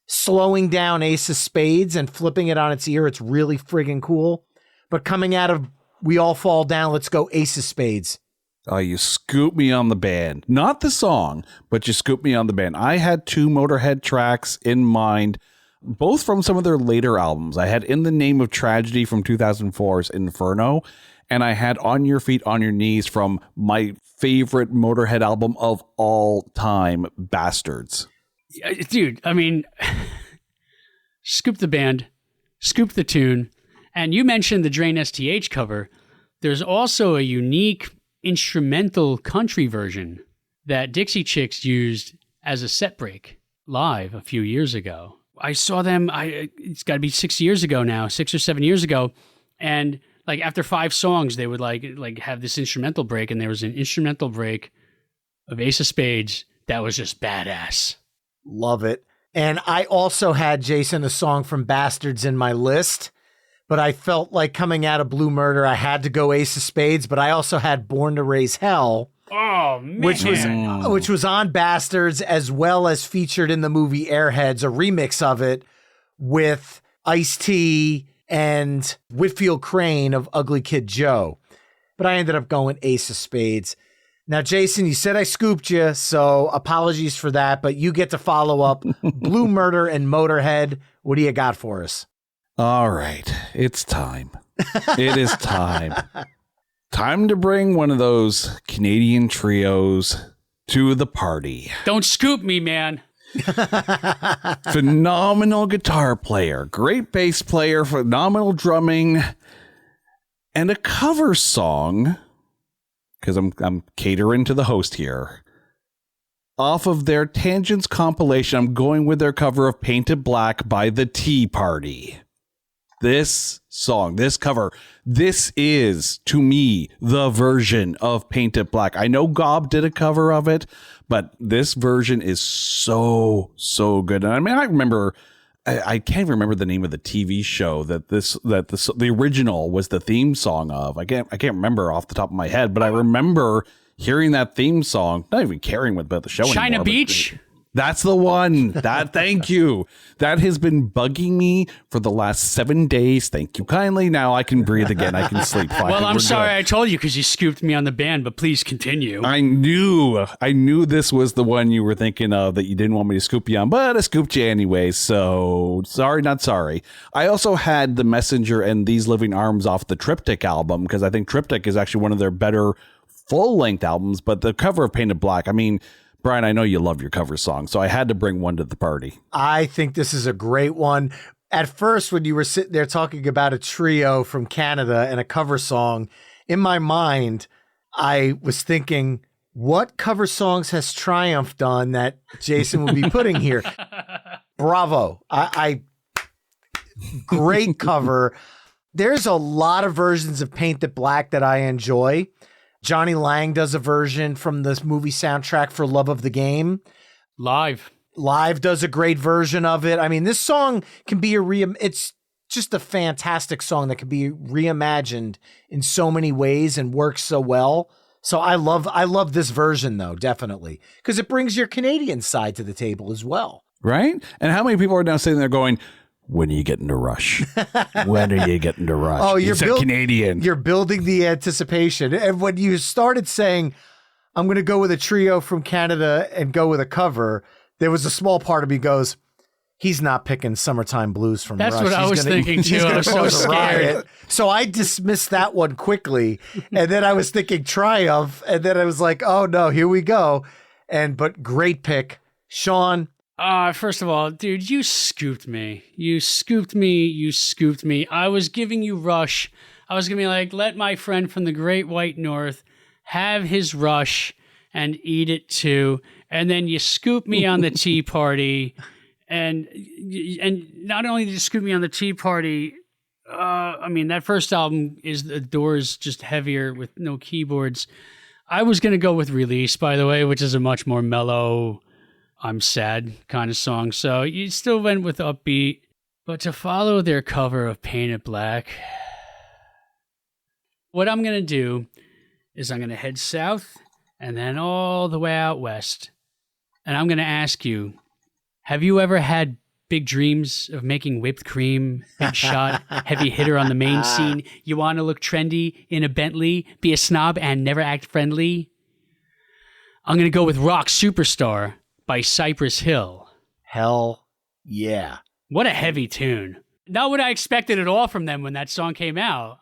slowing down Ace of Spades and flipping it on its ear. It's really friggin' cool. But coming out of We All Fall Down, let's go Ace of Spades. Oh, you scooped me on the band. Not the song, but you scooped me on the band. I had two Motorhead tracks in mind, both from some of their later albums. I had In the Name of Tragedy from 2004's Inferno, and I had On Your Feet, On Your Knees from my favorite Motorhead album of all time, Bastards. Dude, I mean, scoop the band, scoop the tune, and you mentioned the Drain STH cover. There's also a unique instrumental country version that Dixie Chicks used as a set break live a few years ago. I saw them, it's got to be 6 years ago now, 6 or 7 years ago, and like after 5 songs, they would like have this instrumental break, and there was an instrumental break of Ace of Spades that was just badass. Love it. And I also had, Jason, a song from Bastards in my list, but I felt like coming out of Blue Murder, I had to go Ace of Spades, but I also had Born to Raise Hell. Oh, man. Which was on Bastards, as well as featured in the movie Airheads, a remix of it with Ice-T and Whitfield Crane of Ugly Kid Joe. But I ended up going Ace of Spades. Now, Jason, you said I scooped you, so apologies for that, but you get to follow up Blue Murder and Motorhead. What do you got for us? All right, it's time. It is time. Time to bring one of those Canadian trios to the party. Don't scoop me, man. Phenomenal guitar player, great bass player, phenomenal drumming, and a cover song, because I'm catering to the host here, off of their Tangents compilation, I'm going with their cover of Painted Black by the Tea Party. This song, this cover, this is, to me, the version of Painted Black. I know Gob did a cover of it, but this version is so good. And I mean, I remember, I can't even remember the name of the TV show that the original was the theme song of. I can't remember off the top of my head, but I remember hearing that theme song, not even caring about the show China anymore. Beach? That's the one. Thank you. That has been bugging me for the last 7 days. Thank you kindly. Now I can breathe again. I can sleep fine. Well, I'm We're sorry good. I told you because you scooped me on the band, but please continue. I knew this was the one you were thinking of that you didn't want me to scoop you on, but I scooped you anyway. So sorry, not sorry. I also had The Messenger and These Living Arms off the Triptych album because I think Triptych is actually one of their better full-length albums, but the cover of Painted Black, I mean, Brian, I know you love your cover song, so I had to bring one to the party. I think this is a great one. At first, when you were sitting there talking about a trio from Canada and a cover song, in my mind, I was thinking, what cover songs has Triumph done that Jason would be putting here? Bravo. I great cover. There's a lot of versions of Painted Black that I enjoy. Johnny Lang does a version from this movie soundtrack for Love of the Game. Live does a great version of it. I mean, this song can be it's just a fantastic song that can be reimagined in so many ways and works so well. So I love this version though, definitely, because it brings your Canadian side to the table as well. Right? And how many people are now sitting there going, when are you getting to Rush? When are you getting to Rush? Oh, you're Canadian. You're building the anticipation. And when you started saying, I'm going to go with a trio from Canada and go with a cover, there was a small part of me goes, he's not picking Summertime Blues from That's Rush. what I was thinking too. I was so scared. So I dismissed that one quickly. And then I was thinking Triumph. And then I was like, oh no, here we go. But great pick. Sean. First of all, dude, you scooped me. You scooped me. I was giving you Rush. I was going to be like, let my friend from the Great White North have his Rush and eat it too. And then you scoop me on the Tea Party. And not only did you scoop me on the Tea Party, I mean, that first album is the Doors, just heavier with no keyboards. I was going to go with Release, by the way, which is a much more mellow, I'm sad kind of song. So you still went with upbeat, but to follow their cover of Painted Black, what I'm going to do is I'm going to head south and then all the way out west. And I'm going to ask you, have you ever had big dreams of making whipped cream, big shot, heavy hitter on the main scene? You want to look trendy in a Bentley, be a snob, and never act friendly? I'm going to go with Rock Superstar by Cypress Hill. Hell yeah. What a heavy tune. Not what I expected at all from them when that song came out.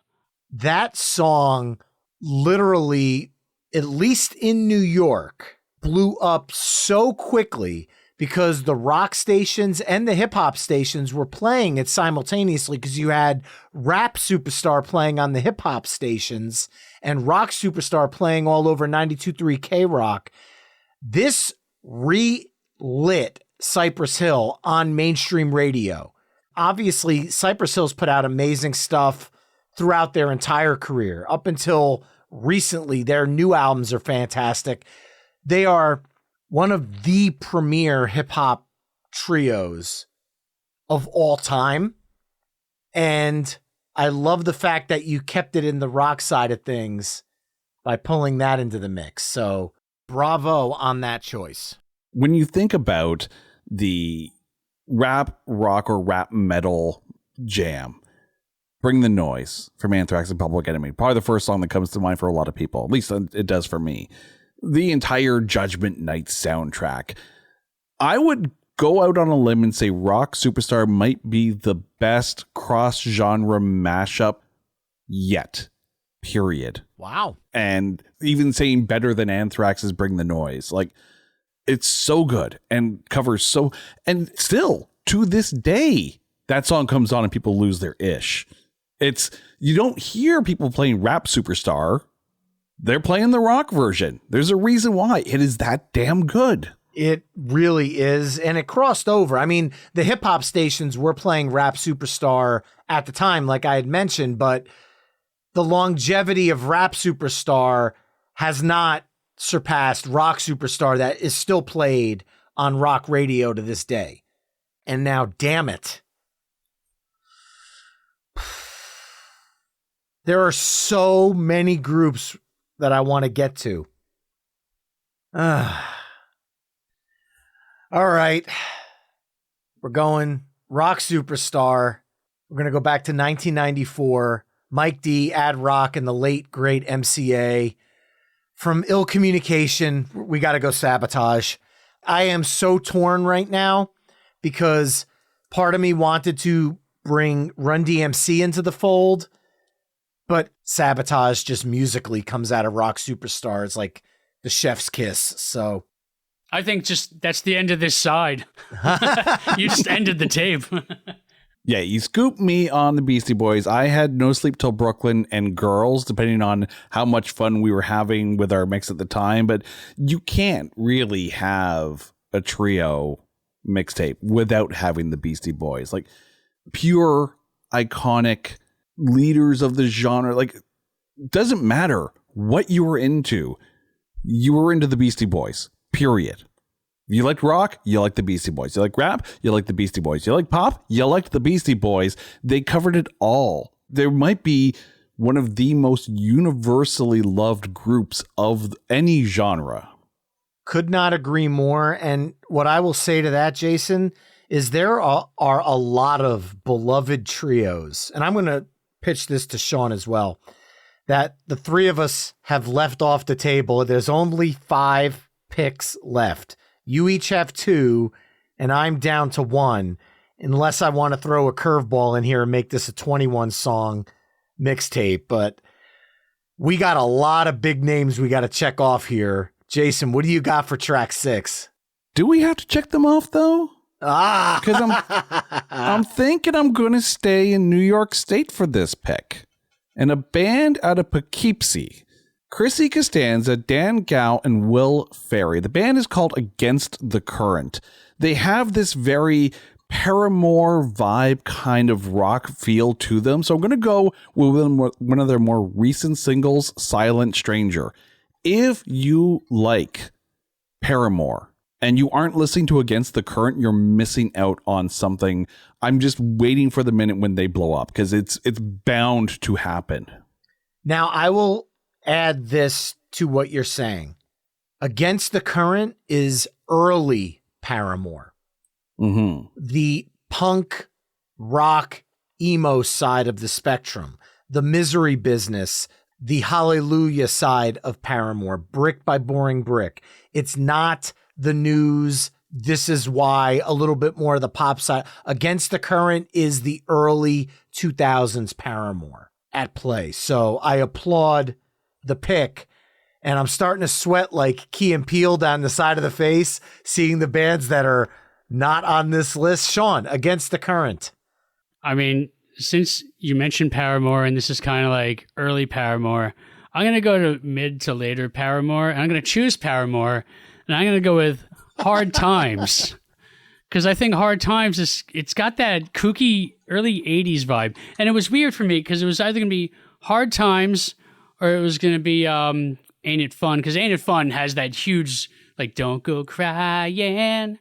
That song literally, at least in New York, blew up so quickly because the rock stations and the hip hop stations were playing it simultaneously, because you had Rap Superstar playing on the hip hop stations and Rock Superstar playing all over 92.3 K-Rock. This relit Cypress Hill on mainstream radio. Obviously, Cypress Hill's put out amazing stuff throughout their entire career. Up until recently, their new albums are fantastic. They are one of the premier hip-hop trios of all time. And I love the fact that you kept it in the rock side of things by pulling that into the mix. So bravo on that choice. When you think about the rap, rock, or rap metal jam, Bring the Noise from Anthrax and Public Enemy, probably the first song that comes to mind for a lot of people. At least it does for me. The entire Judgment Night soundtrack. I would go out on a limb and say Rock Superstar might be the best cross-genre mashup yet. Period. Wow. And even saying better than Anthrax's Bring the Noise. Like, it's so good and covers so... And still, to this day, that song comes on and people lose their ish. You don't hear people playing Rap Superstar. They're playing the rock version. There's a reason why. It is that damn good. It really is. And it crossed over. I mean, the hip hop stations were playing Rap Superstar at the time, like I had mentioned, but the longevity of Rap Superstar has not surpassed Rock Superstar, that is still played on rock radio to this day. And now, damn it, there are so many groups that I want to get to. All right. We're going Rock Superstar. We're going to go back to 1994. Mike D, Ad Rock, and the late, great MCA. From Ill Communication, we got to go Sabotage. I am so torn right now because part of me wanted to bring Run DMC into the fold, but Sabotage just musically comes out of Rock Superstar. It's like the chef's kiss. So I think just that's the end of this side. You just ended the tape. Yeah, you scooped me on the Beastie Boys. I had No Sleep Till Brooklyn and Girls, depending on how much fun we were having with our mix at the time. But you can't really have a trio mixtape without having the Beastie Boys. Like, pure, iconic leaders of the genre. Like, doesn't matter what you were into the Beastie Boys, period. You liked rock, you liked the Beastie Boys. You like rap, you liked the Beastie Boys. You like pop, you liked the Beastie Boys. They covered it all. There might be one of the most universally loved groups of any genre. Could not agree more. And what I will say to that, Jason, is there are a lot of beloved trios. And I'm going to pitch this to Sean as well, that the three of us have left off the table. There's only 5 picks left. You each have 2, and I'm down to 1, unless I want to throw a curveball in here and make this a 21-song mixtape. But we got a lot of big names we got to check off here. Jason, what do you got for track 6? Do we have to check them off, though? Because I'm thinking I'm going to stay in New York State for this pick. And a band out of Poughkeepsie. Chrissy Costanza, Dan Gow, and Will Ferry. The band is called Against the Current. They have this very Paramore vibe kind of rock feel to them. So I'm going to go with one of their more recent singles, Silent Stranger. If you like Paramore and you aren't listening to Against the Current, you're missing out on something. I'm just waiting for the minute when they blow up because it's bound to happen. Now, I will add this to what you're saying. Against the Current is early Paramore. Mm-hmm. The punk, rock, emo side of the spectrum. The Misery Business, the Hallelujah side of Paramore. Brick by Boring Brick. It's not the News, This Is Why, a little bit more of the pop side. Against the Current is the early 2000s Paramore at play. So I applaud the pick, and I'm starting to sweat like Key and Peele down the side of the face, seeing the bands that are not on this list. Sean, Against the Current. I mean, since you mentioned Paramore, and this is kind of like early Paramore, I'm going to go to mid to later Paramore, and I'm going to choose Paramore, and I'm going to go with Hard Times. Because I think Hard Times, it's got that kooky early 80s vibe. And it was weird for me because it was either going to be Hard Times or it was going to be Ain't It Fun? Because Ain't It Fun has that huge, like, don't go crying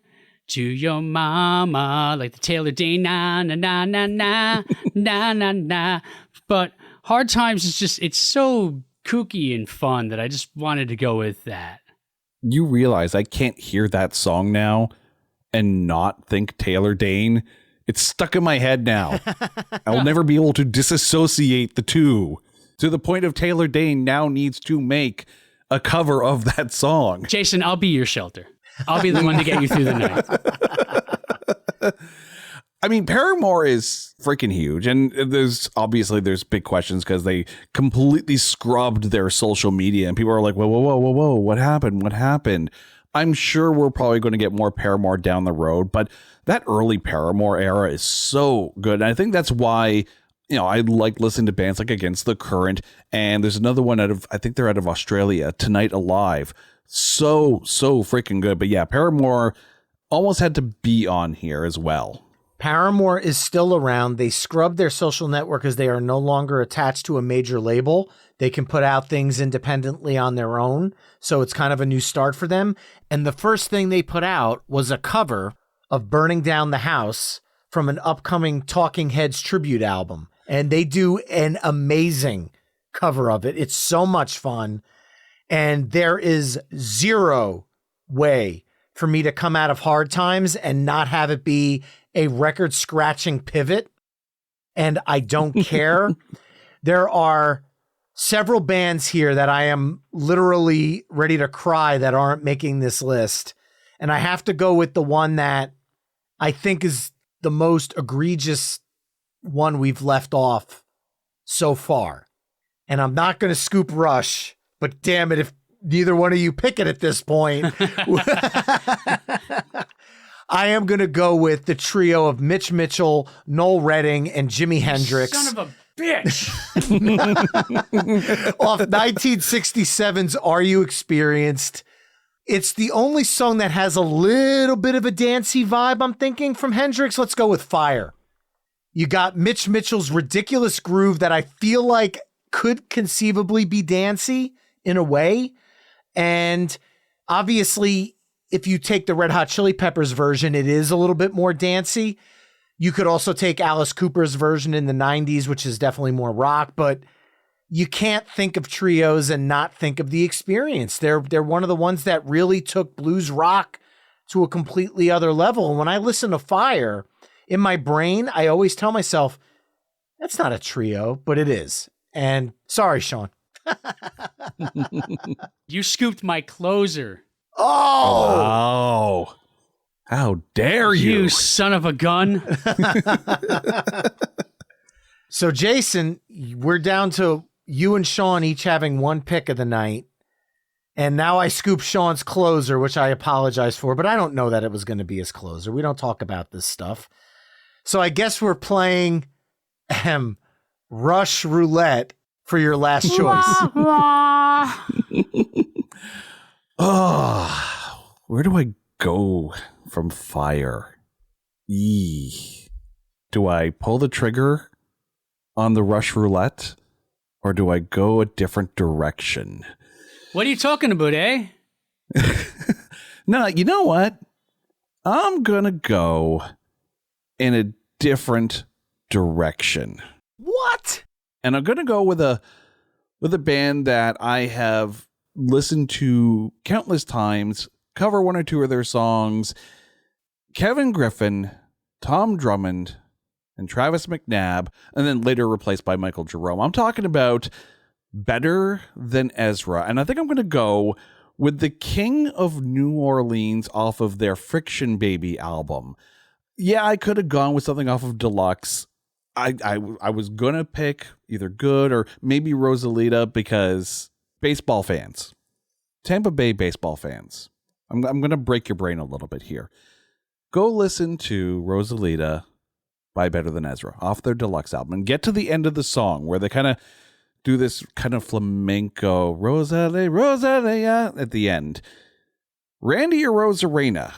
to your mama, like the Taylor Dane, na, na, na, na, na, na, na, na. But Hard Times is just, it's so kooky and fun that I just wanted to go with that. You realize I can't hear that song now and not think Taylor Dane. It's stuck in my head now. I'll never be able to disassociate the two. To the point of Taylor Dane now needs to make a cover of that song. Jason, I'll be your shelter. I'll be the one to get you through the night. I mean, Paramore is freaking huge. And there's big questions because they completely scrubbed their social media. And people are like, whoa, what happened? I'm sure we're probably going to get more Paramore down the road. But that early Paramore era is so good. And I think that's why, I like listening to bands like Against the Current, and there's another one I think they're out of Australia, Tonight Alive. So freaking good. But yeah, Paramore almost had to be on here as well. Paramore is still around. They scrubbed their social network as they are no longer attached to a major label. They can put out things independently on their own. So it's kind of a new start for them. And the first thing they put out was a cover of Burning Down the House from an upcoming Talking Heads tribute album. And they do an amazing cover of it. It's so much fun. And there is zero way for me to come out of Hard Times and not have it be a record scratching pivot. And I don't care. There are several bands here that I am literally ready to cry that aren't making this list. And I have to go with the one that I think is the most egregious one we've left off so far. And I'm not going to scoop Rush, but damn it, if neither one of you pick it at this point, I am going to go with the trio of Mitch Mitchell, Noel Redding, and Jimi Hendrix. Son of a bitch. Off 1967's Are You Experienced? It's the only song that has a little bit of a dancey vibe, I'm thinking, from Hendrix. Let's go with Fire. You got Mitch Mitchell's ridiculous groove that I feel like could conceivably be dancey in a way. And obviously, if you take the Red Hot Chili Peppers version, it is a little bit more dancey. You could also take Alice Cooper's version in the 90s, which is definitely more rock, but you can't think of trios and not think of The Experience. They're one of the ones that really took blues rock to a completely other level. And when I listen to Fire, in my brain, I always tell myself, that's not a trio, but it is. And sorry, Sean. You scooped my closer. Oh, how dare you? You son of a gun. So, Jason, we're down to you and Sean each having one pick of the night. And now I scoop Sean's closer, which I apologize for, but I don't know that it was going to be his closer. We don't talk about this stuff. So I guess we're playing Rush Roulette for your last choice. Oh, where do I go from Fire? Do I pull the trigger on the Rush Roulette, or do I go a different direction? What are you talking about, eh? No, you know what? I'm going to go in a different direction. What? And I'm going to go with a band that I have listened to countless times, cover one or two of their songs. Kevin Griffin, Tom Drummond, and Travis McNabb, and then later replaced by Michael Jerome. I'm talking about Better Than Ezra. And I think I'm going to go with the King of New Orleans off of their Friction Baby album. Yeah, I could have gone with something off of Deluxe. I was going to pick either Good or maybe Rosalita because baseball fans, Tampa Bay baseball fans, I'm going to break your brain a little bit here. Go listen to Rosalita by Better Than Ezra off their Deluxe album and get to the end of the song where they kind of do this kind of flamenco Rosalia at the end. Randy Arozarena,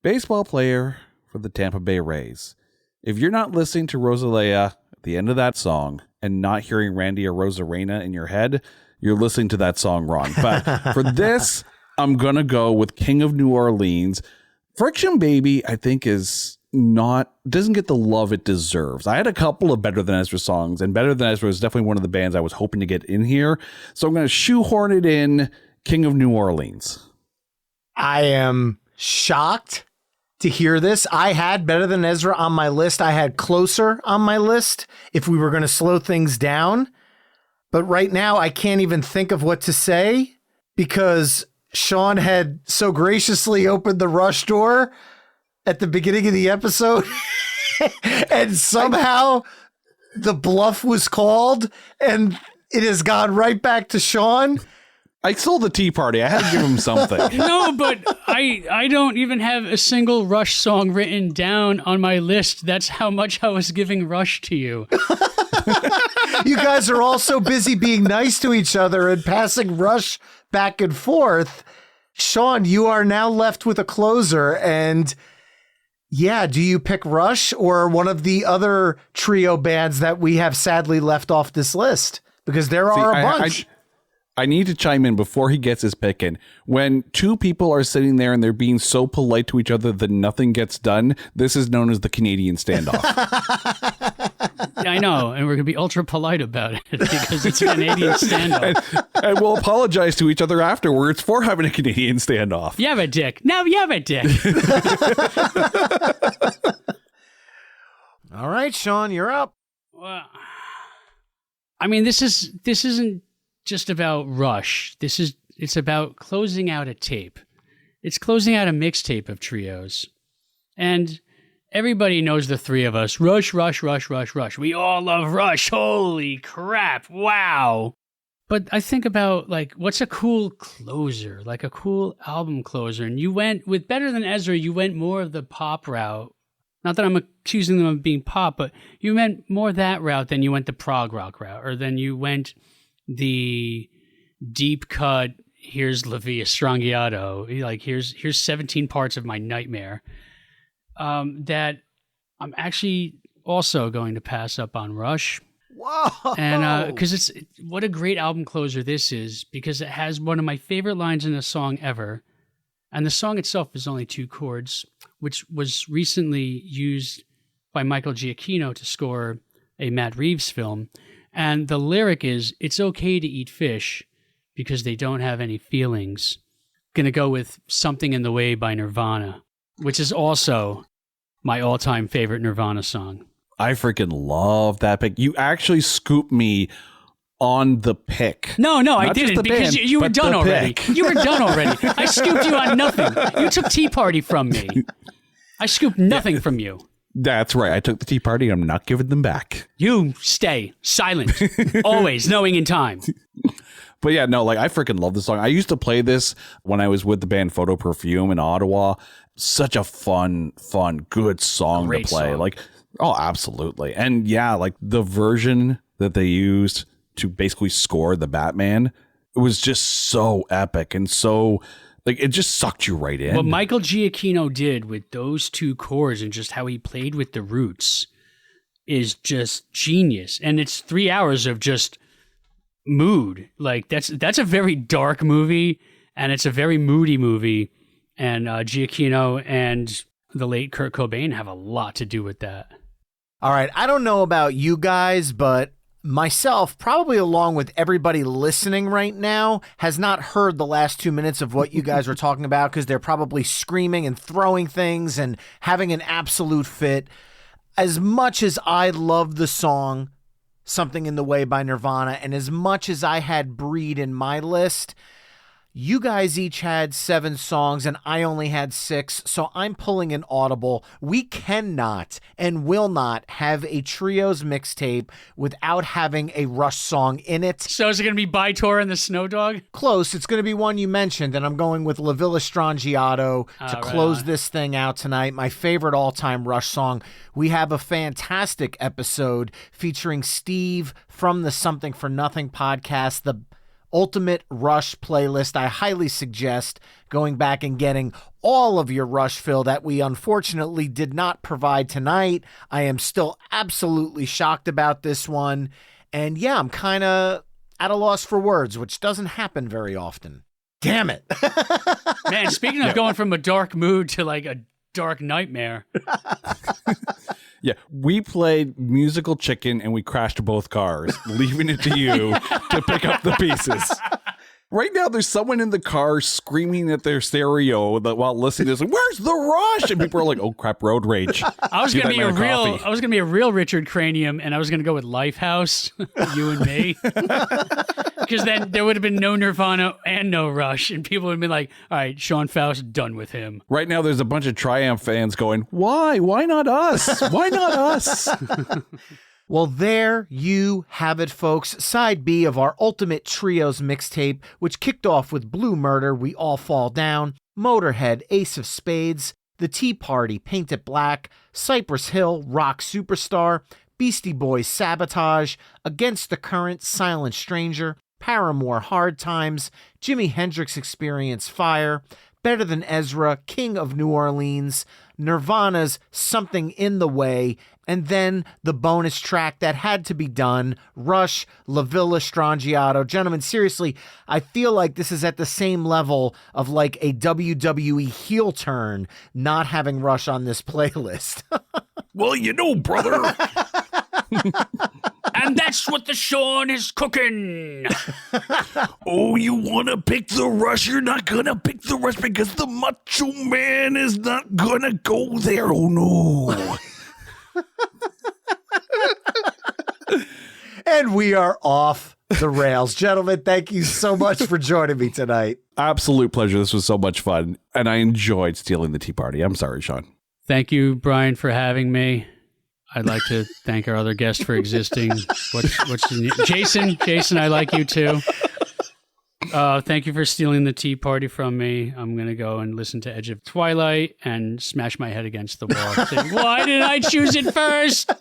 baseball player for the Tampa Bay Rays. If you're not listening to Rosalia at the end of that song and not hearing Randy Arozarena in your head, you're listening to that song wrong. But for this, I'm going to go with King of New Orleans. Friction Baby, I think, doesn't get the love it deserves. I had a couple of Better Than Ezra songs, and Better Than Ezra is definitely one of the bands I was hoping to get in here. So I'm going to shoehorn it in King of New Orleans. I am shocked to hear this. I had Better Than Ezra on my list. I had Closer on my list if we were going to slow things down. But right now, I can't even think of what to say because Sean had so graciously opened the Rush door at the beginning of the episode. And somehow the bluff was called and it has gone right back to Sean. I sold the Tea Party. I had to give him something. No, but I don't even have a single Rush song written down on my list. That's how much I was giving Rush to you. You guys are all so busy being nice to each other and passing Rush back and forth. Sean, you are now left with a closer. And yeah, do you pick Rush or one of the other trio bands that we have sadly left off this list? Because there are a bunch. I need to chime in before he gets his pick in. When two people are sitting there and they're being so polite to each other that nothing gets done, this is known as the Canadian standoff. I know, and we're going to be ultra polite about it because it's a Canadian standoff. And we'll apologize to each other afterwards for having a Canadian standoff. You have a dick. No, you have a dick. All right, Sean, you're up. Well, I mean, this isn't just about Rush. It's about closing out a tape. It's closing out a mixtape of trios. And everybody knows the three of us. Rush, Rush, Rush, Rush, Rush. We all love Rush. Holy crap. Wow. But I think about, like, what's a cool closer? Like a cool album closer. And you went, with Better Than Ezra, you went more of the pop route. Not that I'm accusing them of being pop, but you went more that route than you went the prog rock route. Or then you went the deep cut, here's La Via Strangiato, like here's 17 parts of my nightmare, that I'm actually also going to pass up on Rush. Whoa! And because what a great album closer this is, because it has one of my favorite lines in a song ever, and the song itself is only 2 chords, which was recently used by Michael Giacchino to score a Matt Reeves film. And the lyric is, it's okay to eat fish because they don't have any feelings. Gonna go with Something in the Way by Nirvana, which is also my all-time favorite Nirvana song. I freaking love that pick. You actually scooped me on the pick. No, I didn't, because band, you were done already. Pick. You were done already. I scooped you on nothing. You took Tea Party from me. I scooped nothing from you. That's right. I took the Tea Party. I'm not giving them back. You stay silent, always knowing in time. But yeah, no, like I freaking love this song. I used to play this when I was with the band Photo Perfume in Ottawa. Such a fun, good song Great to play. song. Like, oh, absolutely. And yeah, like the version that they used to basically score the Batman, it was just so epic and so, like, it just sucked you right in. What Michael Giacchino did with those 2 chords and just how he played with the roots is just genius. And it's 3 hours of just mood. Like, that's a very dark movie, and it's a very moody movie. And Giacchino and the late Kurt Cobain have a lot to do with that. All right, I don't know about you guys, but myself, probably along with everybody listening right now, has not heard the last 2 minutes of what you guys were talking about because they're probably screaming and throwing things and having an absolute fit. As much as I love the song Something in the Way by Nirvana, and as much as I had Breed in my list, you guys each had 7 songs and I only had 6, so I'm pulling an audible. We cannot and will not have a trios mixtape without having a Rush song in it. So is it going to be Bytor and the Snow Dog? Close. It's going to be one you mentioned, and I'm going with La Villa Strangiato to close this thing out tonight. My favorite all-time Rush song. We have a fantastic episode featuring Steve from the Something for Nothing podcast, the Ultimate Rush playlist. I highly suggest going back and getting all of your Rush fill that we unfortunately did not provide tonight. I am still absolutely shocked about this one. And yeah, I'm kind of at a loss for words, which doesn't happen very often. Damn it. Man, speaking of going from a dark mood to like a dark nightmare. Yeah, we played musical chicken and we crashed both cars, leaving it to you to pick up the pieces. Right now, there's someone in the car screaming at their stereo while listening to this. Where's the Rush? And people are like, "Oh crap, road rage." I was gonna be a real Richard Cranium, and I was gonna go with Lifehouse, you and me, because then there would have been no Nirvana and no Rush, and people would have been like, "All right, Sean Faust, done with him." Right now, there's a bunch of Triumph fans going, "Why? Why not us? Why not us?" Well, there you have it, folks. Side B of our Ultimate Trios mixtape, which kicked off with Blue Murder, We All Fall Down, Motorhead, Ace of Spades, The Tea Party, Paint It Black, Cypress Hill, Rock Superstar, Beastie Boys Sabotage, Against the Current, Silent Stranger, Paramore Hard Times, Jimi Hendrix Experience Fire, Better Than Ezra, King of New Orleans, Nirvana's Something in the Way, and then the bonus track that had to be done, Rush, La Villa Strangiato. Gentlemen, seriously, I feel like this is at the same level of like a WWE heel turn not having Rush on this playlist. Well, you know, brother. And that's what the Sean is cooking. Oh, you want to pick the Rush? You're not going to pick the Rush because the Macho Man is not going to go there. Oh, no. And we are off the rails. Gentlemen, thank you so much for joining me tonight. Absolute pleasure. This was so much fun. And I enjoyed stealing the tea party. I'm sorry, Sean. Thank you, Brian, for having me. I'd like to thank our other guest for existing. Jason, I like you too. Thank you for stealing the tea party from me. I'm going to go and listen to Edge of Twilight and smash my head against the wall. Saying, why did I choose it first?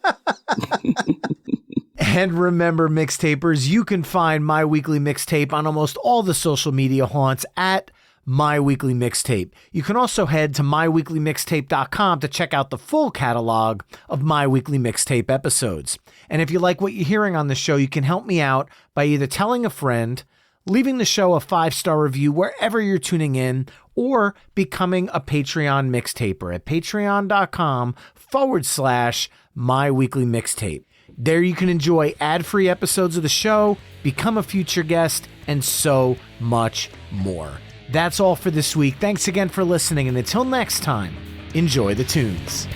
And remember, mixtapers, you can find My Weekly Mixtape on almost all the social media haunts at My Weekly Mixtape. You can also head to myweeklymixtape.com to check out the full catalog of My Weekly Mixtape episodes. And if you like what you're hearing on the show, you can help me out by either telling a friend, leaving the show a 5-star review wherever you're tuning in, or becoming a Patreon mixtaper at patreon.com/My Weekly Mixtape. There you can enjoy ad-free episodes of the show, become a future guest, and so much more. That's all for this week. Thanks again for listening, and until next time, enjoy the tunes.